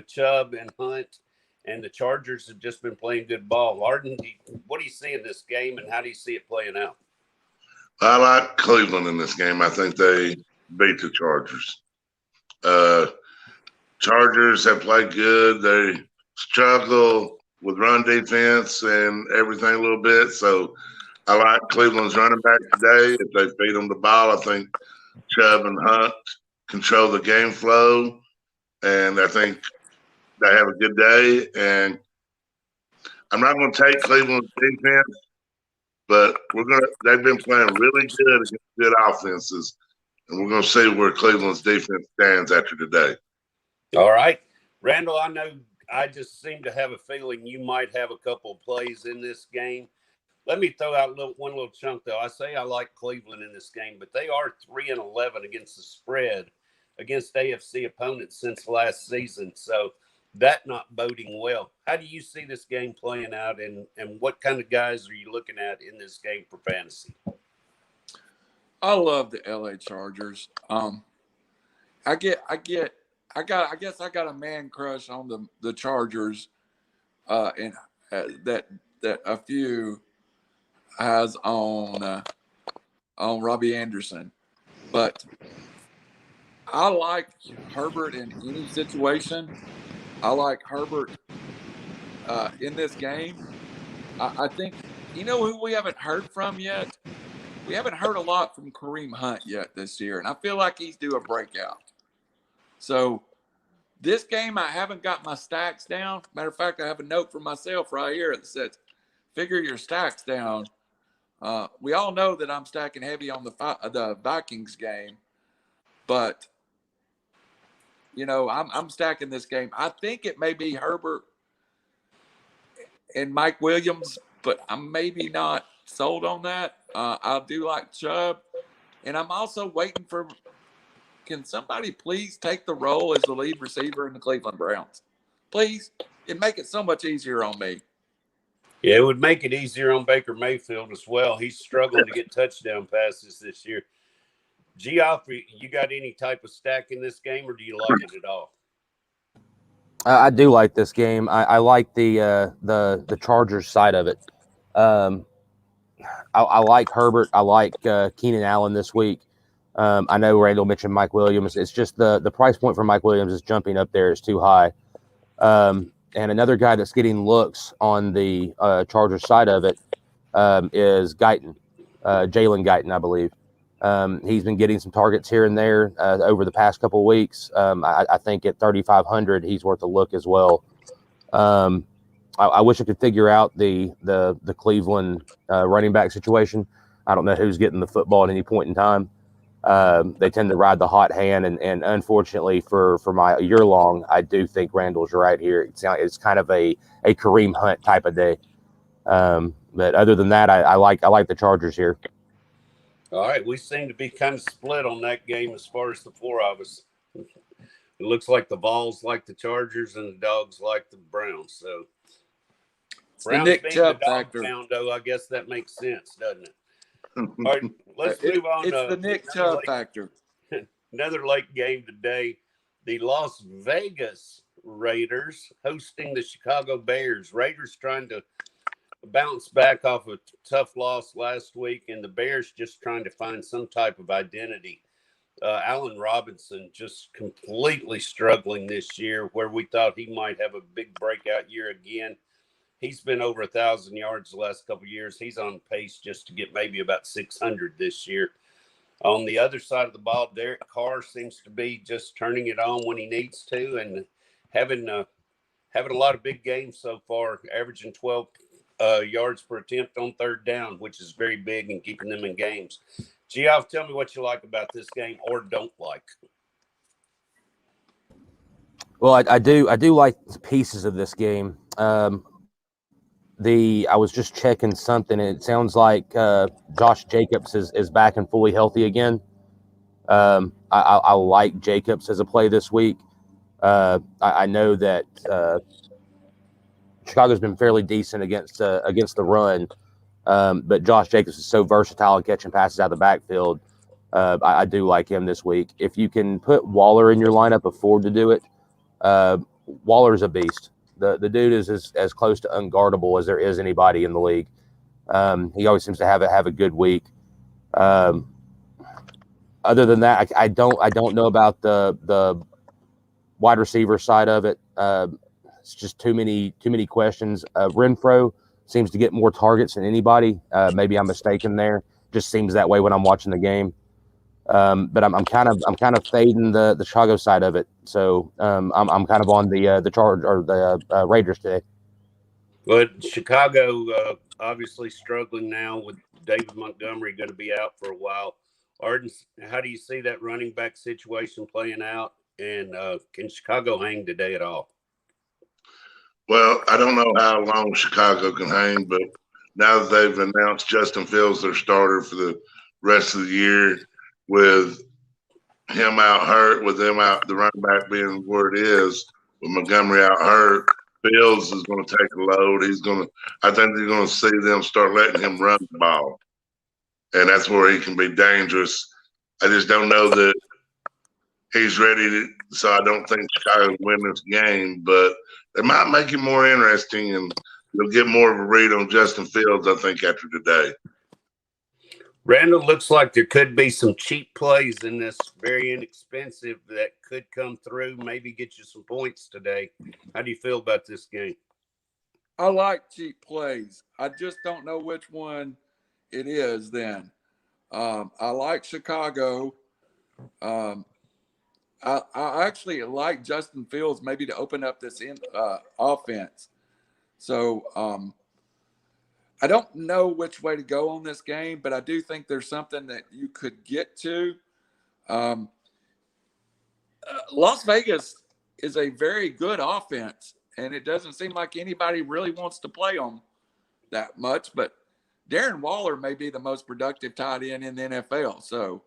Chubb and Hunt, and the Chargers have just been playing good ball. Arden, what do you see in this game, and how do you see it playing out? I like Cleveland in this game. I think they beat the Chargers. Chargers have played good. They struggle with run defense and everything a little bit. So I like Cleveland's running back today. If they feed them the ball, I think Chubb and Hunt control the game flow. And I think they have a good day. And I'm not going to take Cleveland's defense, but they've been playing really good against good offenses. And we're going to see where Cleveland's defense stands after today. All right. Randall, I know I just seem to have a feeling you might have a couple of plays in this game. Let me throw out one little chunk, though. I say I like Cleveland in this game, but they are 3-11 against the spread against AFC opponents since last season. So that not boding well. How do you see this game playing out, and what kind of guys are you looking at in this game for fantasy? I love the LA Chargers. I guess I got a man crush on the Chargers, and that a few has on Robbie Anderson. But I like Herbert in any situation. I like Herbert in this game. I think, you know who we haven't heard from yet? We haven't heard a lot from Kareem Hunt yet this year, and I feel like he's due a breakout. So this game, I haven't got my stacks down. Matter of fact, I have a note for myself right here that says, figure your stacks down. We all know that I'm stacking heavy on the Vikings game, but, you know, I'm stacking this game. I think it may be Herbert and Mike Williams, but I'm maybe not sold on that. I do like Chubb, and I'm also waiting for, can somebody please take the role as the lead receiver in the Cleveland Browns? Please. It'd make it so much easier on me. Yeah, it would make it easier on Baker Mayfield as well. He's struggling to get touchdown passes this year. Geoff, you got any type of stack in this game, or do you like it at all? I do like this game. I like the Chargers side of it. I like Herbert. I like Keenan Allen this week. I know Randall mentioned Mike Williams. It's just the price point for Mike Williams is jumping up there. It's too high. And another guy that's getting looks on the Chargers side of it is Guyton, Jalen Guyton, I believe. He's been getting some targets here and there over the past couple of weeks. I think at 3,500, he's worth a look as well. I wish I could figure out the Cleveland running back situation. I don't know who's getting the football at any point in time. They tend to ride the hot hand, and unfortunately for my year long, I do think Randall's right here. It's kind of a Kareem Hunt type of day. But other than that, I like the Chargers here. All right, we seem to be kind of split on that game as far as the four of us. It looks like the Vols like the Chargers and the Dogs like the Browns. So Browns Nick being Chubb the dog factor. pound, though, I guess that makes sense, doesn't it? All right, let's move on. It's the Nick Chubb factor. Another late game today. The Las Vegas Raiders hosting the Chicago Bears. Raiders trying to bounce back off a tough loss last week, and the Bears just trying to find some type of identity. Allen Robinson just completely struggling this year, where we thought he might have a big breakout year again. He's been over 1,000 yards the last couple of years. He's on pace just to get maybe about 600 this year. On the other side of the ball, Derek Carr seems to be just turning it on when he needs to, and having a lot of big games so far, averaging 12 yards per attempt on third down, which is very big in keeping them in games. Geoff, tell me what you like about this game or don't like. Well, I do like pieces of this game. I was just checking something, and it sounds like Josh Jacobs is back and fully healthy again. I like Jacobs as a play this week. I know that Chicago's been fairly decent against the run, but Josh Jacobs is so versatile in catching passes out of the backfield. I do like him this week. If you can put Waller in your lineup, afford to do it. Waller's a beast. The dude is as close to unguardable as there is anybody in the league. He always seems to have a good week. Other than that, I don't know about the wide receiver side of it. It's just too many questions. Renfro seems to get more targets than anybody. Maybe I'm mistaken there. Just seems that way when I'm watching the game. But I'm kind of fading the Chicago side of it. So I'm kind of on the Charge or the Raiders today. But Chicago obviously struggling now with David Montgomery going to be out for a while. Arden, how do you see that running back situation playing out? And can Chicago hang today at all? Well, I don't know how long Chicago can hang, but now that they've announced Justin Fields their starter for the rest of the year, with him out hurt, with them out, the running back being where it is, with Montgomery out hurt, Fields is going to take a load. I think they're going to see them start letting him run the ball, and that's where he can be dangerous. I just don't know that he's ready to, so I don't think Chicago will win this game, but it might make it more interesting, and you'll get more of a read on Justin Fields, I think, after today. Randall, looks like there could be some cheap plays in this very inexpensive that could come through, maybe get you some points today. How do you feel about this game? I like cheap plays. I just don't know which one it is then. I like Chicago. I actually like Justin Fields maybe to open up this offense. So I don't know which way to go on this game, but I do think there's something that you could get to. Las Vegas is a very good offense, and it doesn't seem like anybody really wants to play them that much. But Darren Waller may be the most productive tight end in the NFL. So,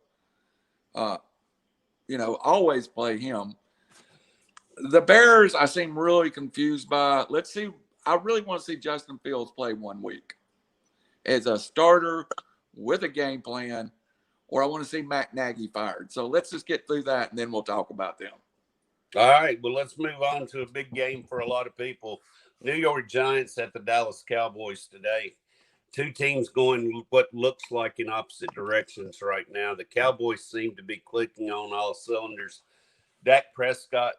always play him. The Bears, I seem really confused by. Let's see. I really want to see Justin Fields play 1 week as a starter with a game plan, or I want to see Matt Nagy fired. So let's just get through that, and then we'll talk about them. All right, well, let's move on to a big game for a lot of people. New York Giants at the Dallas Cowboys today. Two teams going what looks like in opposite directions right now. The Cowboys seem to be clicking on all cylinders. Dak Prescott,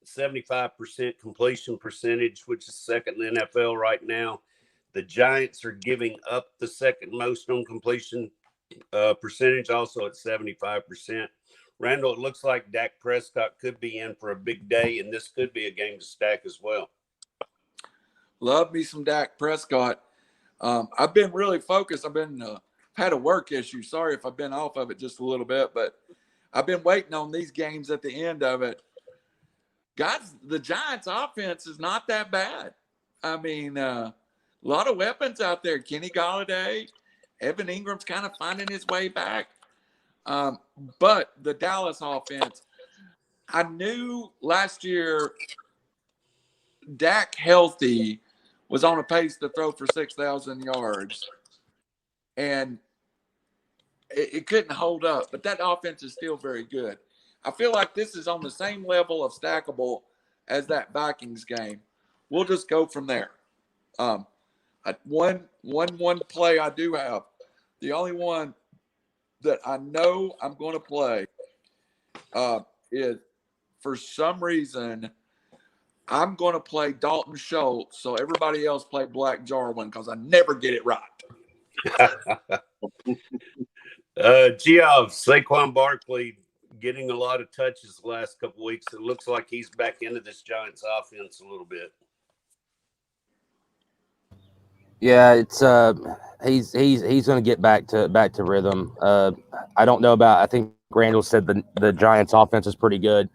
75% completion percentage, which is second in the NFL right now. The Giants are giving up the second most on completion percentage, also at 75%. Randall, it looks like Dak Prescott could be in for a big day, and this could be a game to stack as well. Love me some Dak Prescott. I've been really focused. I've been had a work issue. Sorry if I've been off of it just a little bit, but I've been waiting on these games at the end of it. Guys, the Giants' offense is not that bad. I mean, a lot of weapons out there. Kenny Golladay, Evan Ingram's kind of finding his way back. But the Dallas offense, I knew last year Dak healthy was on a pace to throw for 6,000 yards. And it couldn't hold up. But that offense is still very good. I feel like this is on the same level of stackable as that Vikings game. We'll just go from there. One play I do have. The only one that I know I'm going to play is, for some reason, I'm going to play Dalton Schultz, so everybody else play Black Jarwin because I never get it right. Geoff, Saquon Barkley getting a lot of touches the last couple of weeks. It looks like he's back into this Giants offense a little bit. Yeah, it's he's going to get back to rhythm. I don't know about. I think Randall said the Giants offense is pretty good.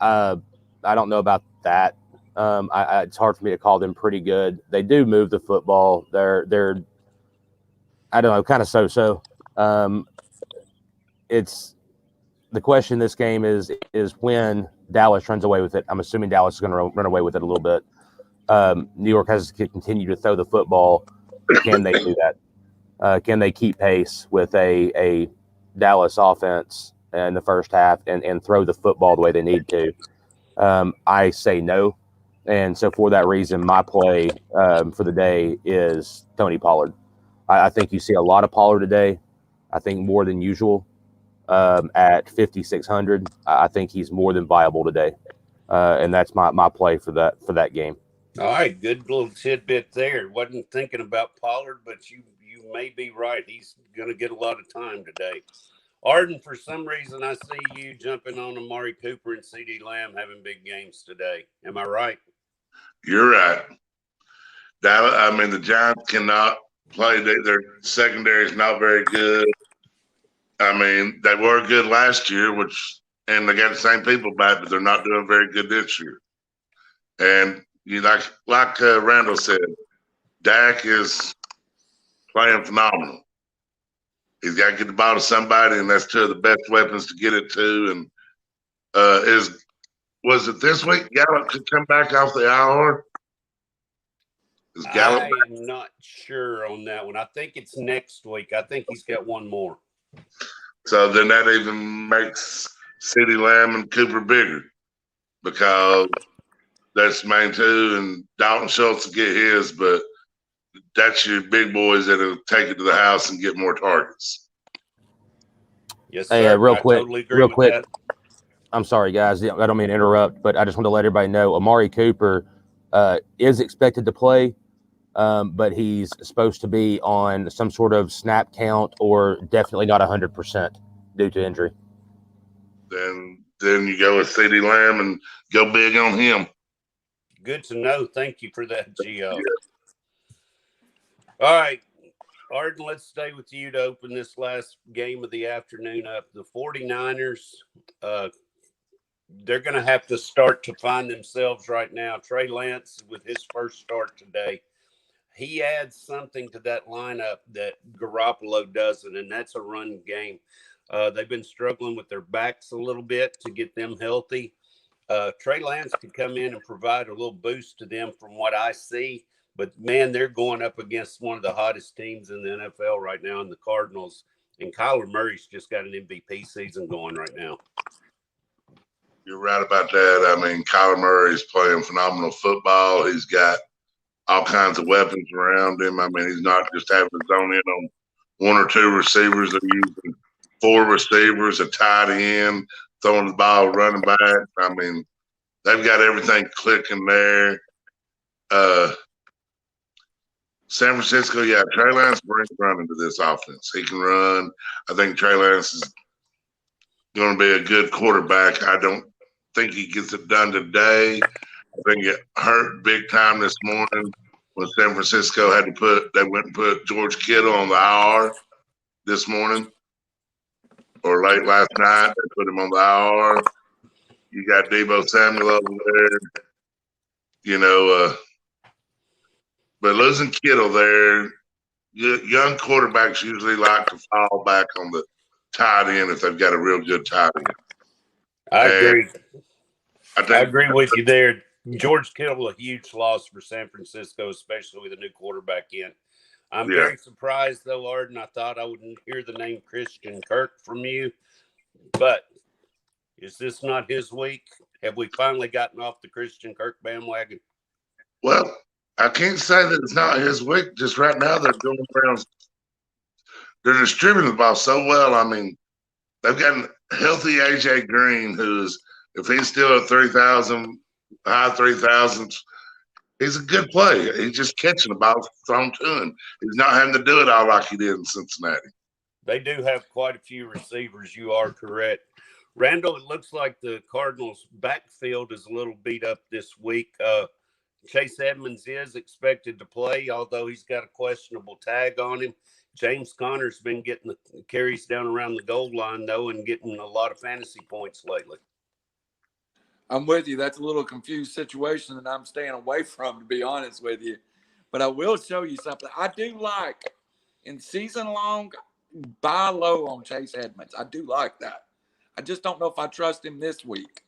I don't know about that. It's hard for me to call them pretty good. They do move the football. They're I don't know, kind of so. It's the question in this game is when Dallas runs away with it. I'm assuming Dallas is going to run away with it a little bit. New York has to continue to throw the football. Can they do that? Can they keep pace with a Dallas offense in the first half and throw the football the way they need to? I say no. And so for that reason, my play for the day is Tony Pollard. I think you see a lot of Pollard today. I think more than usual at 5,600. I think he's more than viable today. And that's my play for that game. All right, good little tidbit there. Wasn't thinking about Pollard, but you may be right. He's going to get a lot of time today. Arden, for some reason, I see you jumping on Amari Cooper and CeeDee Lamb having big games today. Am I right? You're right. The Giants cannot play. Their secondary is not very good. They were good last year, and they got the same people back, but they're not doing very good this year. And like Randall said, Dak is playing phenomenal. He's got to get the ball to somebody, and that's two of the best weapons to get it to. And was it this week Gallup could come back off the IR? Is Gallup I am not sure on that one. I think it's next week. I think he's got one more. So then that even makes CeeDee Lamb and Cooper bigger because that's the main two, and Dalton Schultz will get his, but that's your big boys that'll take it to the house and get more targets. Yes, Hey, sir. real I quick, totally agree real with quick. that. I'm sorry, guys. I don't mean to interrupt, but I just want to let everybody know Amari Cooper is expected to play, but he's supposed to be on some sort of snap count or definitely not 100% due to injury. Then you go with CeeDee Lamb and go big on him. Good to know. Thank you for that, Geoff. Yeah. All right, Arden, let's stay with you to open this last game of the afternoon up. The 49ers, they're going to have to start to find themselves right now. Trey Lance, with his first start today, he adds something to that lineup that Garoppolo doesn't, and that's a run game. They've been struggling with their backs a little bit to get them healthy. Trey Lance could come in and provide a little boost to them from what I see. But, man, they're going up against one of the hottest teams in the NFL right now in the Cardinals. And Kyler Murray's just got an MVP season going right now. You're right about that. I mean, Kyler Murray's playing phenomenal football. He's got all kinds of weapons around him. I mean, he's not just having to zone in on one or two receivers. They're using 4 receivers, a tight end, throwing the ball, running back. I mean, they've got everything clicking there. San Francisco, yeah, Trey Lance brings running to this offense. He can run. I think Trey Lance is going to be a good quarterback. I don't think he gets it done today. I think it hurt big time this morning when San Francisco they went and put George Kittle on the IR this morning or late last night. They put him on the IR. You got Deebo Samuel over there, but losing Kittle there, young quarterbacks usually like to fall back on the tight end if they've got a real good tight end. I agree. I think agree with you there. George Kittle, a huge loss for San Francisco, especially with a new quarterback in. I'm very surprised, though, Arden. I thought I wouldn't hear the name Christian Kirk from you. But is this not his week? Have we finally gotten off the Christian Kirk bandwagon? Well, I can't say that it's not his week. Just right now, they're going around. They're distributing the ball so well. I mean, they've got healthy AJ Green, who's, if he's still at 3,000, high 3,000s, he's a good player. He's just catching the ball thrown to him. He's not having to do it all like he did in Cincinnati. They do have quite a few receivers. You are correct. Randall, it looks like the Cardinals' backfield is a little beat up this week. Chase Edmonds is expected to play, although he's got a questionable tag on him. James Conner's been getting the carries down around the goal line, though, and getting a lot of fantasy points lately. I'm with you. That's a little confused situation that I'm staying away from, to be honest with you. But I will show you something. I do like, in season long, buy low on Chase Edmonds. I do like that. I just don't know if I trust him this week.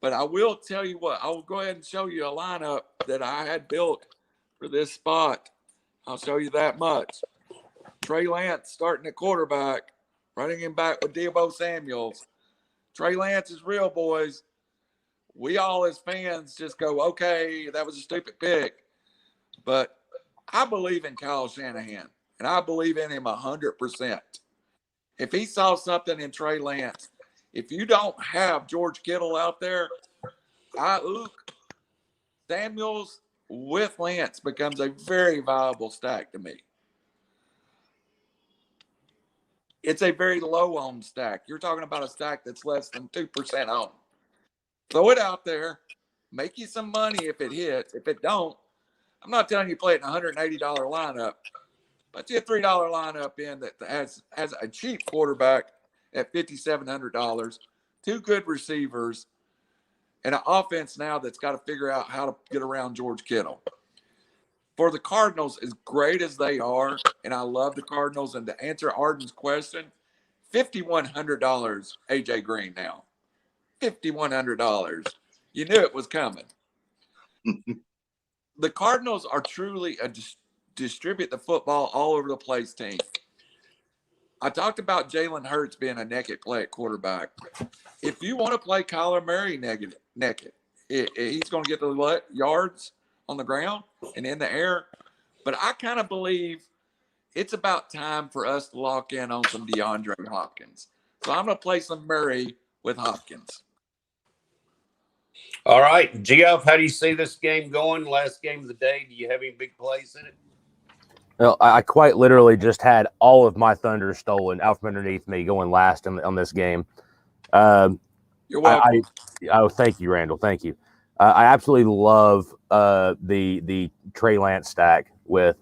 But I will tell you what, I will go ahead and show you a lineup that I had built for this spot. I'll show you that much. Trey Lance starting at quarterback, running him back with Deebo Samuels. Trey Lance is real, boys. We all as fans just go, okay, that was a stupid pick. But I believe in Kyle Shanahan, and I believe in him 100%. If he saw something in Trey Lance, if you don't have George Kittle out there, Samuels with Lance becomes a very viable stack to me. It's a very low owned stack. You're talking about a stack that's less than 2% owned. Throw it out there, make you some money if it hits. If it don't, I'm not telling you play it in a $180 lineup, but you a $3 lineup in that has a cheap quarterback at $5,700, 2 good receivers, and an offense now that's got to figure out how to get around George Kittle. For the Cardinals, as great as they are, and I love the Cardinals, and to answer Arden's question, $5,100 AJ Green now. $5,100. You knew it was coming. The Cardinals are truly a distribute the football all over the place team. I talked about Jalen Hurts being a naked play at quarterback. If you want to play Kyler Murray naked, he's going to get the yards on the ground and in the air. But I kind of believe it's about time for us to lock in on some DeAndre Hopkins. So I'm going to play some Murray with Hopkins. All right, Geoff, how do you see this game going? Last game of the day. Do you have any big plays in it? Well, I quite literally just had all of my thunder stolen out from underneath me going last on this game. You're welcome. Thank you, Randall. Thank you. I absolutely love the Trey Lance stack with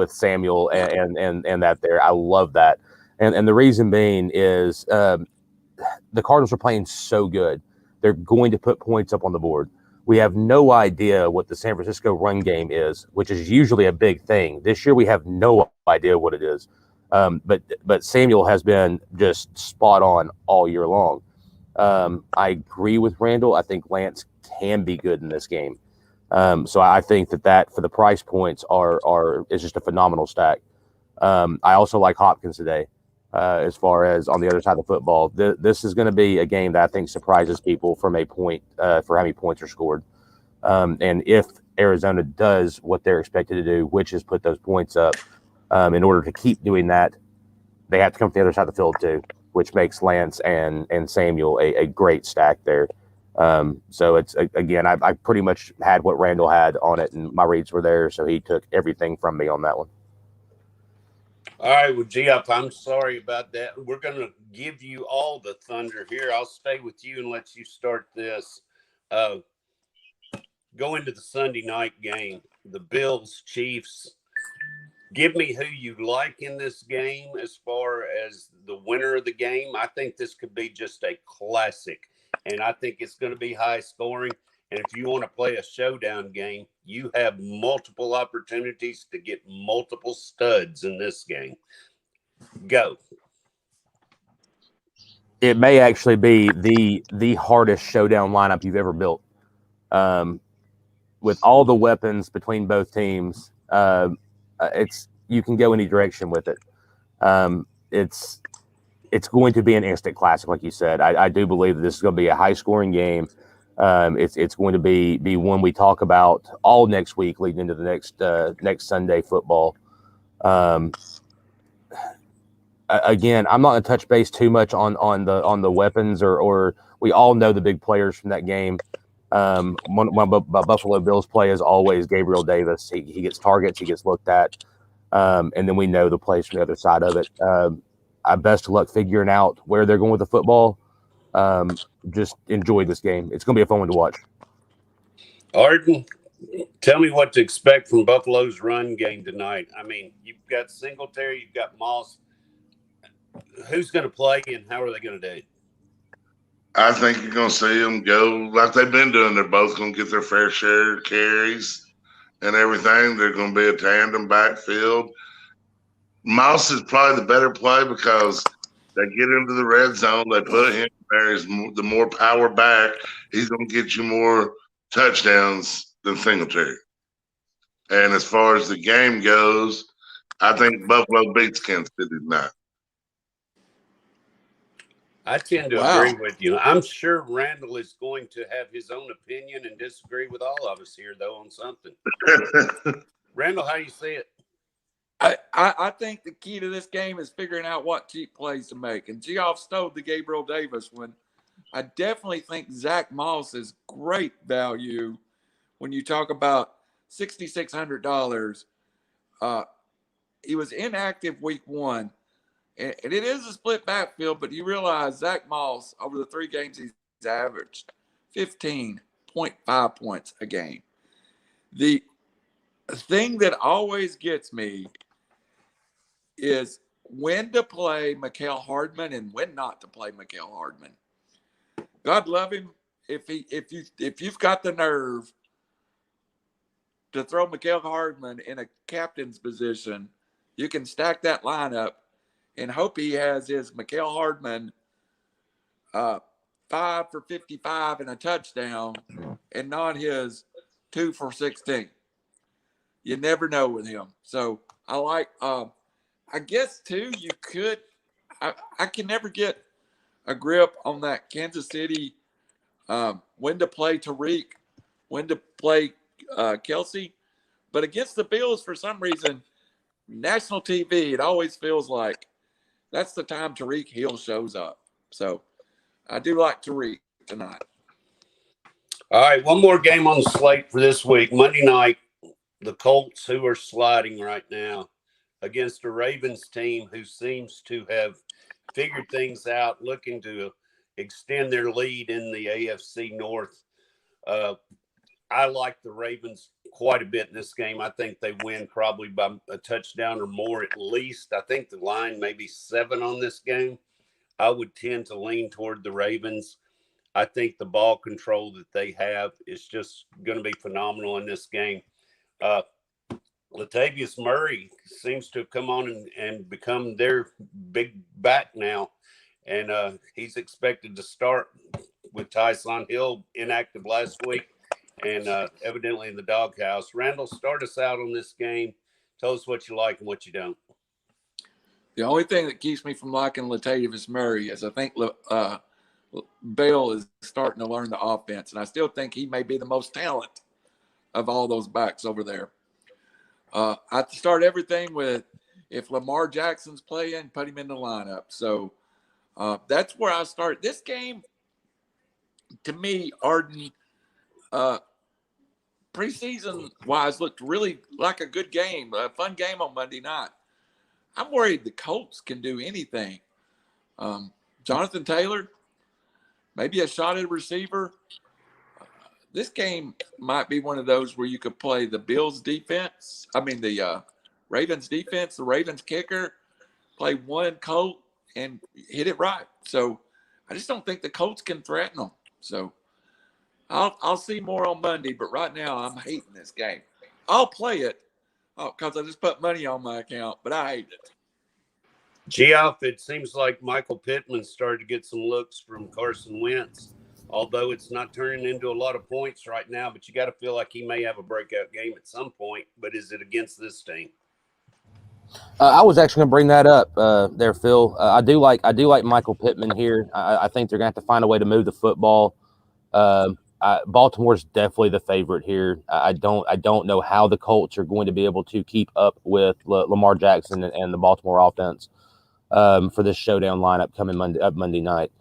Samuel and that there. I love that, and the reason being is the Cardinals are playing so good. They're going to put points up on the board. We have no idea what the San Francisco run game is, which is usually a big thing. This year we have no idea what it is. But Samuel has been just spot on all year long. I agree with Randall. I think Lance can be good in this game. So I think that for the price points is just a phenomenal stack. I also like Hopkins today. As far as on the other side of the football, this is going to be a game that I think surprises people from a point for how many points are scored. And if Arizona does what they're expected to do, which is put those points up, in order to keep doing that, they have to come from the other side of the field too, which makes Lance and Samuel a great stack there. So it's again, I pretty much had what Randall had on it, and my reads were there, so he took everything from me on that one. All right, well, Geoff, I'm sorry about that. We're going to give you all the thunder here. I'll stay with you and let you start this. Go into the Sunday night game, the Bills, Chiefs. Give me who you like in this game as far as the winner of the game. I think this could be just a classic, and I think it's going to be high scoring. And if you want to play a showdown game, you have multiple opportunities to get multiple studs in this game. Go. It may actually be the hardest showdown lineup you've ever built. With all the weapons between both teams, you can go any direction with it. It's going to be an instant classic, like you said. I do believe that this is going to be a high scoring game. It's going to be one we talk about all next week, leading into the next Sunday football. Again, I'm not going to touch base too much on the weapons, or we all know the big players from that game. One Buffalo Bills play is always Gabriel Davis. He gets targets, he gets looked at, and then we know the plays from the other side of it. I best of luck figuring out where they're going with the football. Just enjoy this game. It's going to be a fun one to watch. Arden, tell me what to expect from Buffalo's run game tonight. I mean, you've got Singletary, you've got Moss. Who's going to play and how are they going to do? I think you're going to see them go like they've been doing. They're both going to get their fair share of carries and everything. They're going to be a tandem backfield. Moss is probably the better play because they get into the red zone. They put him there. He's the more power back. He's going to get you more touchdowns than Singletary. And as far as the game goes, I think Buffalo beats Kansas City tonight. I tend to agree with you. I'm sure Randall is going to have his own opinion and disagree with all of us here, though, on something. Randall, how do you see it? I think the key to this game is figuring out what cheap plays to make. And Geoff stole the Gabriel Davis one. I definitely think Zach Moss is great value when you talk about $6,600. He was inactive week 1. And it is a split backfield, but you realize Zach Moss, over the 3 games, he's averaged 15.5 points a game. The thing that always gets me is when to play Mecole Hardman and when not to play Mecole Hardman. God love him. If you've got the nerve to throw Mecole Hardman in a captain's position, you can stack that lineup and hope he has his Mecole Hardman 5 for 55 and a touchdown and not his 2 for 16. You never know with him. So I like, I guess, too, you could, I can never get a grip on that Kansas City, when to play Tariq, when to play Kelsey. But against the Bills, for some reason, national TV, it always feels like that's the time Tariq Hill shows up. So I do like Tariq tonight. All right, one more game on the slate for this week. Monday night, the Colts, who are sliding right now, against a Ravens team who seems to have figured things out, looking to extend their lead in the AFC North. I like the Ravens quite a bit in this game. I think they win probably by a touchdown or more at least. I think the line may be 7 on this game. I would tend to lean toward the Ravens. I think the ball control that they have is just going to be phenomenal in this game. Latavius Murray seems to have come on and become their big back now. And he's expected to start with Tyson Hill inactive last week and evidently in the doghouse. Randall, start us out on this game. Tell us what you like and what you don't. The only thing that keeps me from liking Latavius Murray is I think Bell is starting to learn the offense, and I still think he may be the most talented of all those backs over there. I start everything with if Lamar Jackson's playing, put him in the lineup. So that's where I start. This game, to me, Arden, preseason-wise, looked really like a good game, a fun game on Monday night. I'm worried the Colts can do anything. Jonathan Taylor, maybe a shot at receiver. This game might be one of those where you could play the Bills defense. The Ravens defense, the Ravens kicker, play one Colt and hit it right. So I just don't think the Colts can threaten them. So I'll see more on Monday, but right now I'm hating this game. I'll play it because I just put money on my account, but I hate it. Geoff, it seems like Michael Pittman started to get some looks from Carson Wentz, although it's not turning into a lot of points right now, but you got to feel like he may have a breakout game at some point. But is it against this team? I was actually going to bring that up there, Phil. I do like Michael Pittman here. I think they're going to have to find a way to move the football. Baltimore's definitely the favorite here. I don't know how the Colts are going to be able to keep up with Lamar Jackson and the Baltimore offense for this showdown lineup coming Monday night.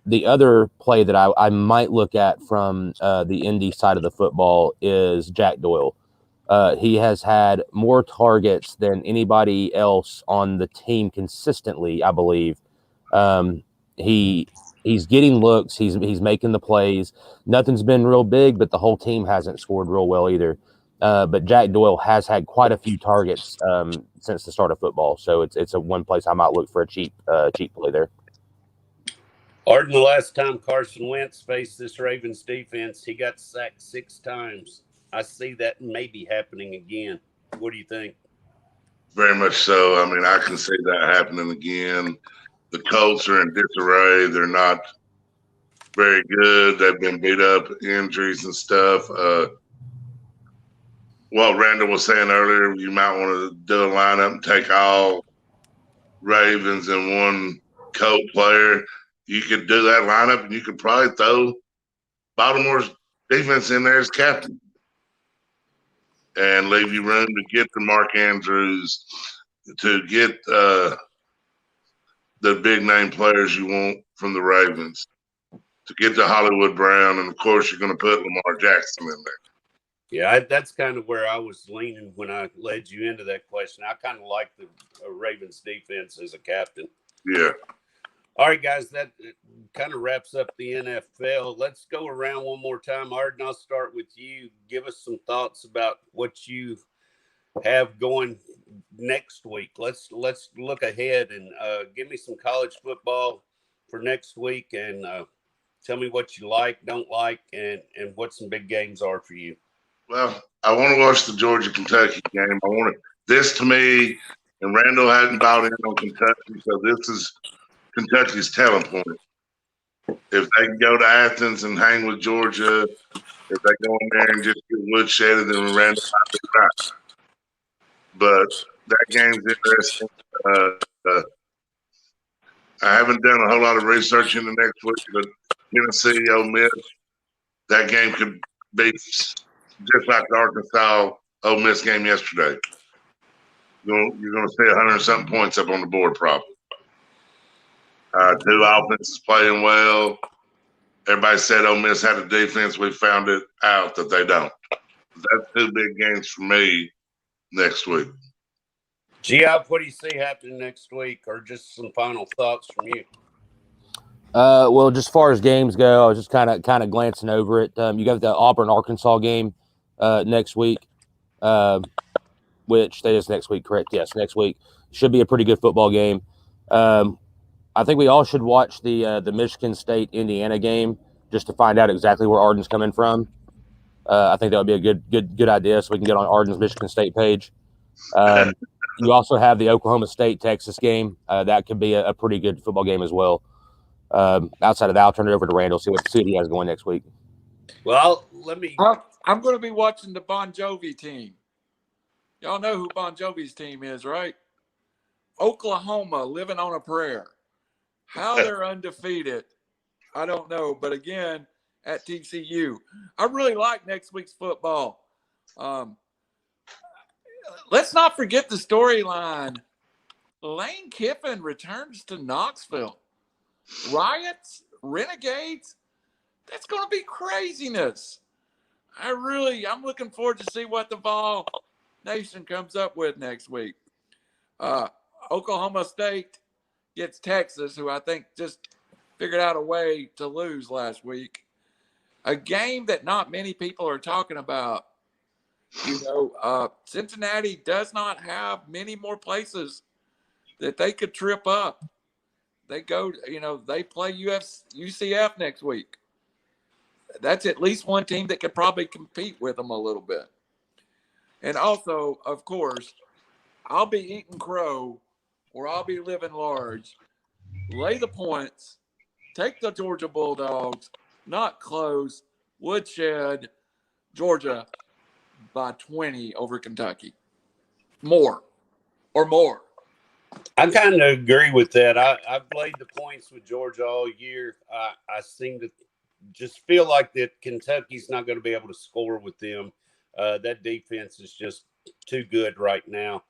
The other play that I might look at from the Indy side of the football is Jack Doyle. He has had more targets than anybody else on the team consistently, I believe. He's getting looks. He's making the plays. Nothing's been real big, but the whole team hasn't scored real well either. But Jack Doyle has had quite a few targets since the start of football. So it's a one place I might look for a cheap play there. Arden, the last time Carson Wentz faced this Ravens defense, he got sacked 6 times. I see that maybe happening again. What do you think? Very much so. I can see that happening again. The Colts are in disarray. They're not very good. They've been beat up, injuries and stuff. What Randall was saying earlier, you might want to do a lineup and take all Ravens and one Colt player. You could do that lineup, and you could probably throw Baltimore's defense in there as captain and leave you room to get the Mark Andrews, to get the big-name players you want from the Ravens, to get to Hollywood Brown, and, of course, you're going to put Lamar Jackson in there. Yeah, that's kind of where I was leaning when I led you into that question. I kind of like the Ravens defense as a captain. Yeah. All right, guys, that kind of wraps up the NFL. Let's go around one more time. Arden, I'll start with you. Give us some thoughts about what you have going next week. Let's look ahead and give me some college football for next week, and tell me what you like, don't like, and what some big games are for you. Well, I want to watch the Georgia-Kentucky game. I want this to me, and Randall hadn't bought in on Kentucky, so this is Kentucky's telling point. If they can go to Athens and hang with Georgia, if they go in there and just get woodshedded, then Randall might be right. But that game's interesting. I haven't done a whole lot of research in the next week, but Tennessee, Ole Miss, that game could be just like the Arkansas Ole Miss game yesterday. You're going to see 100-something points up on the board, probably. Two offenses playing well. Everybody said Ole Miss had a defense. We found it out that they don't. That's two big games for me next week. Geoff, what do you see happening next week, or just some final thoughts from you? Well, just as far as games go, I was just kind of glancing over it. You got the Auburn Arkansas game next week, which that is next week, correct? Yes, next week should be a pretty good football game. I think we all should watch the Michigan State Indiana game just to find out exactly where Arden's coming from. I think that would be a good idea, so we can get on Arden's Michigan State page. You also have the Oklahoma State Texas game. That could be a pretty good football game as well. Outside of that, I'll turn it over to Randall, see what he has going next week. Well, I'm going to be watching the Bon Jovi team. Y'all know who Bon Jovi's team is, right? Oklahoma, living on a prayer. How they're undefeated, I don't know. But again, at TCU, I really like next week's football. Let's not forget the storyline. Lane Kiffin returns to Knoxville. Riots, renegades, that's going to be craziness. I'm looking forward to see what the Vol Nation comes up with next week. Oklahoma State gets Texas, who I think just figured out a way to lose last week. A game that not many people are talking about. Cincinnati does not have many more places that they could trip up. They they play UCF next week. That's at least one team that could probably compete with them a little bit. And also, of course, I'll be eating crow or I'll be living large. Lay the points. Take the Georgia Bulldogs. Not close. Woodshed, Georgia by 20 over Kentucky. More. I kind of agree with that. I've played the points with Georgia all year. I seem to just feel like that Kentucky's not going to be able to score with them. That defense is just too good right now.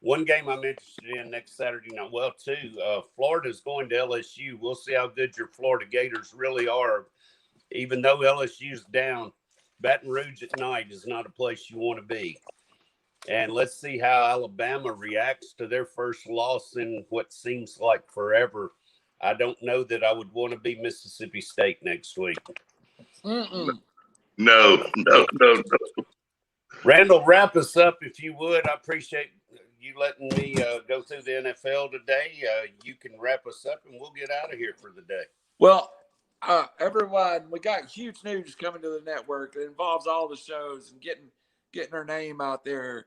One game I'm interested in next Saturday night. Well, two. Florida's going to LSU. We'll see how good your Florida Gators really are. Even though LSU's down, Baton Rouge at night is not a place you want to be. And let's see how Alabama reacts to their first loss in what seems like forever. I don't know that I would want to be Mississippi State next week. No. Randall, wrap us up if you would. I appreciate you letting me go through the NFL today. You can wrap us up and we'll get out of here for the day. Well, everyone, we got huge news coming to the network. It involves all the shows and getting our name out there.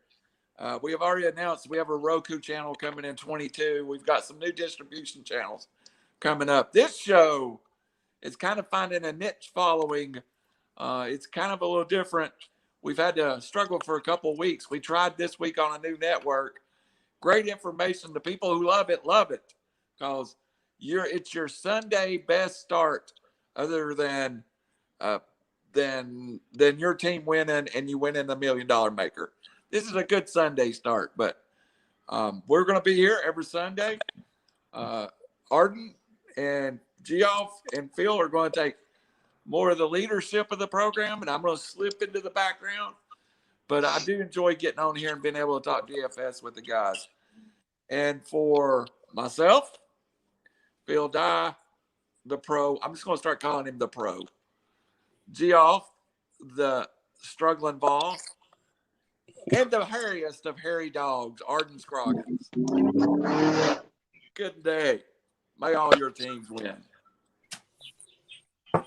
We have already announced we have a Roku channel coming in 22. We've got some new distribution channels coming up. This show is kind of finding a niche following. It's kind of a little different. We've had to struggle for a couple of weeks. We tried this week on a new network. Great information. The people who love it because it's your Sunday best start other than your team winning and you winning the $1 Million Maker. This is a good Sunday start, but we're going to be here every Sunday. Arden and Geoff and Phil are going to take more of the leadership of the program, and I'm going to slip into the background. But I do enjoy getting on here and being able to talk DFS with the guys. And for myself, Phil Dye, the pro. I'm just going to start calling him the pro. Geoff, the struggling boss. And the hairiest of hairy dogs, Arden Scroggins. Good day. May all your teams win.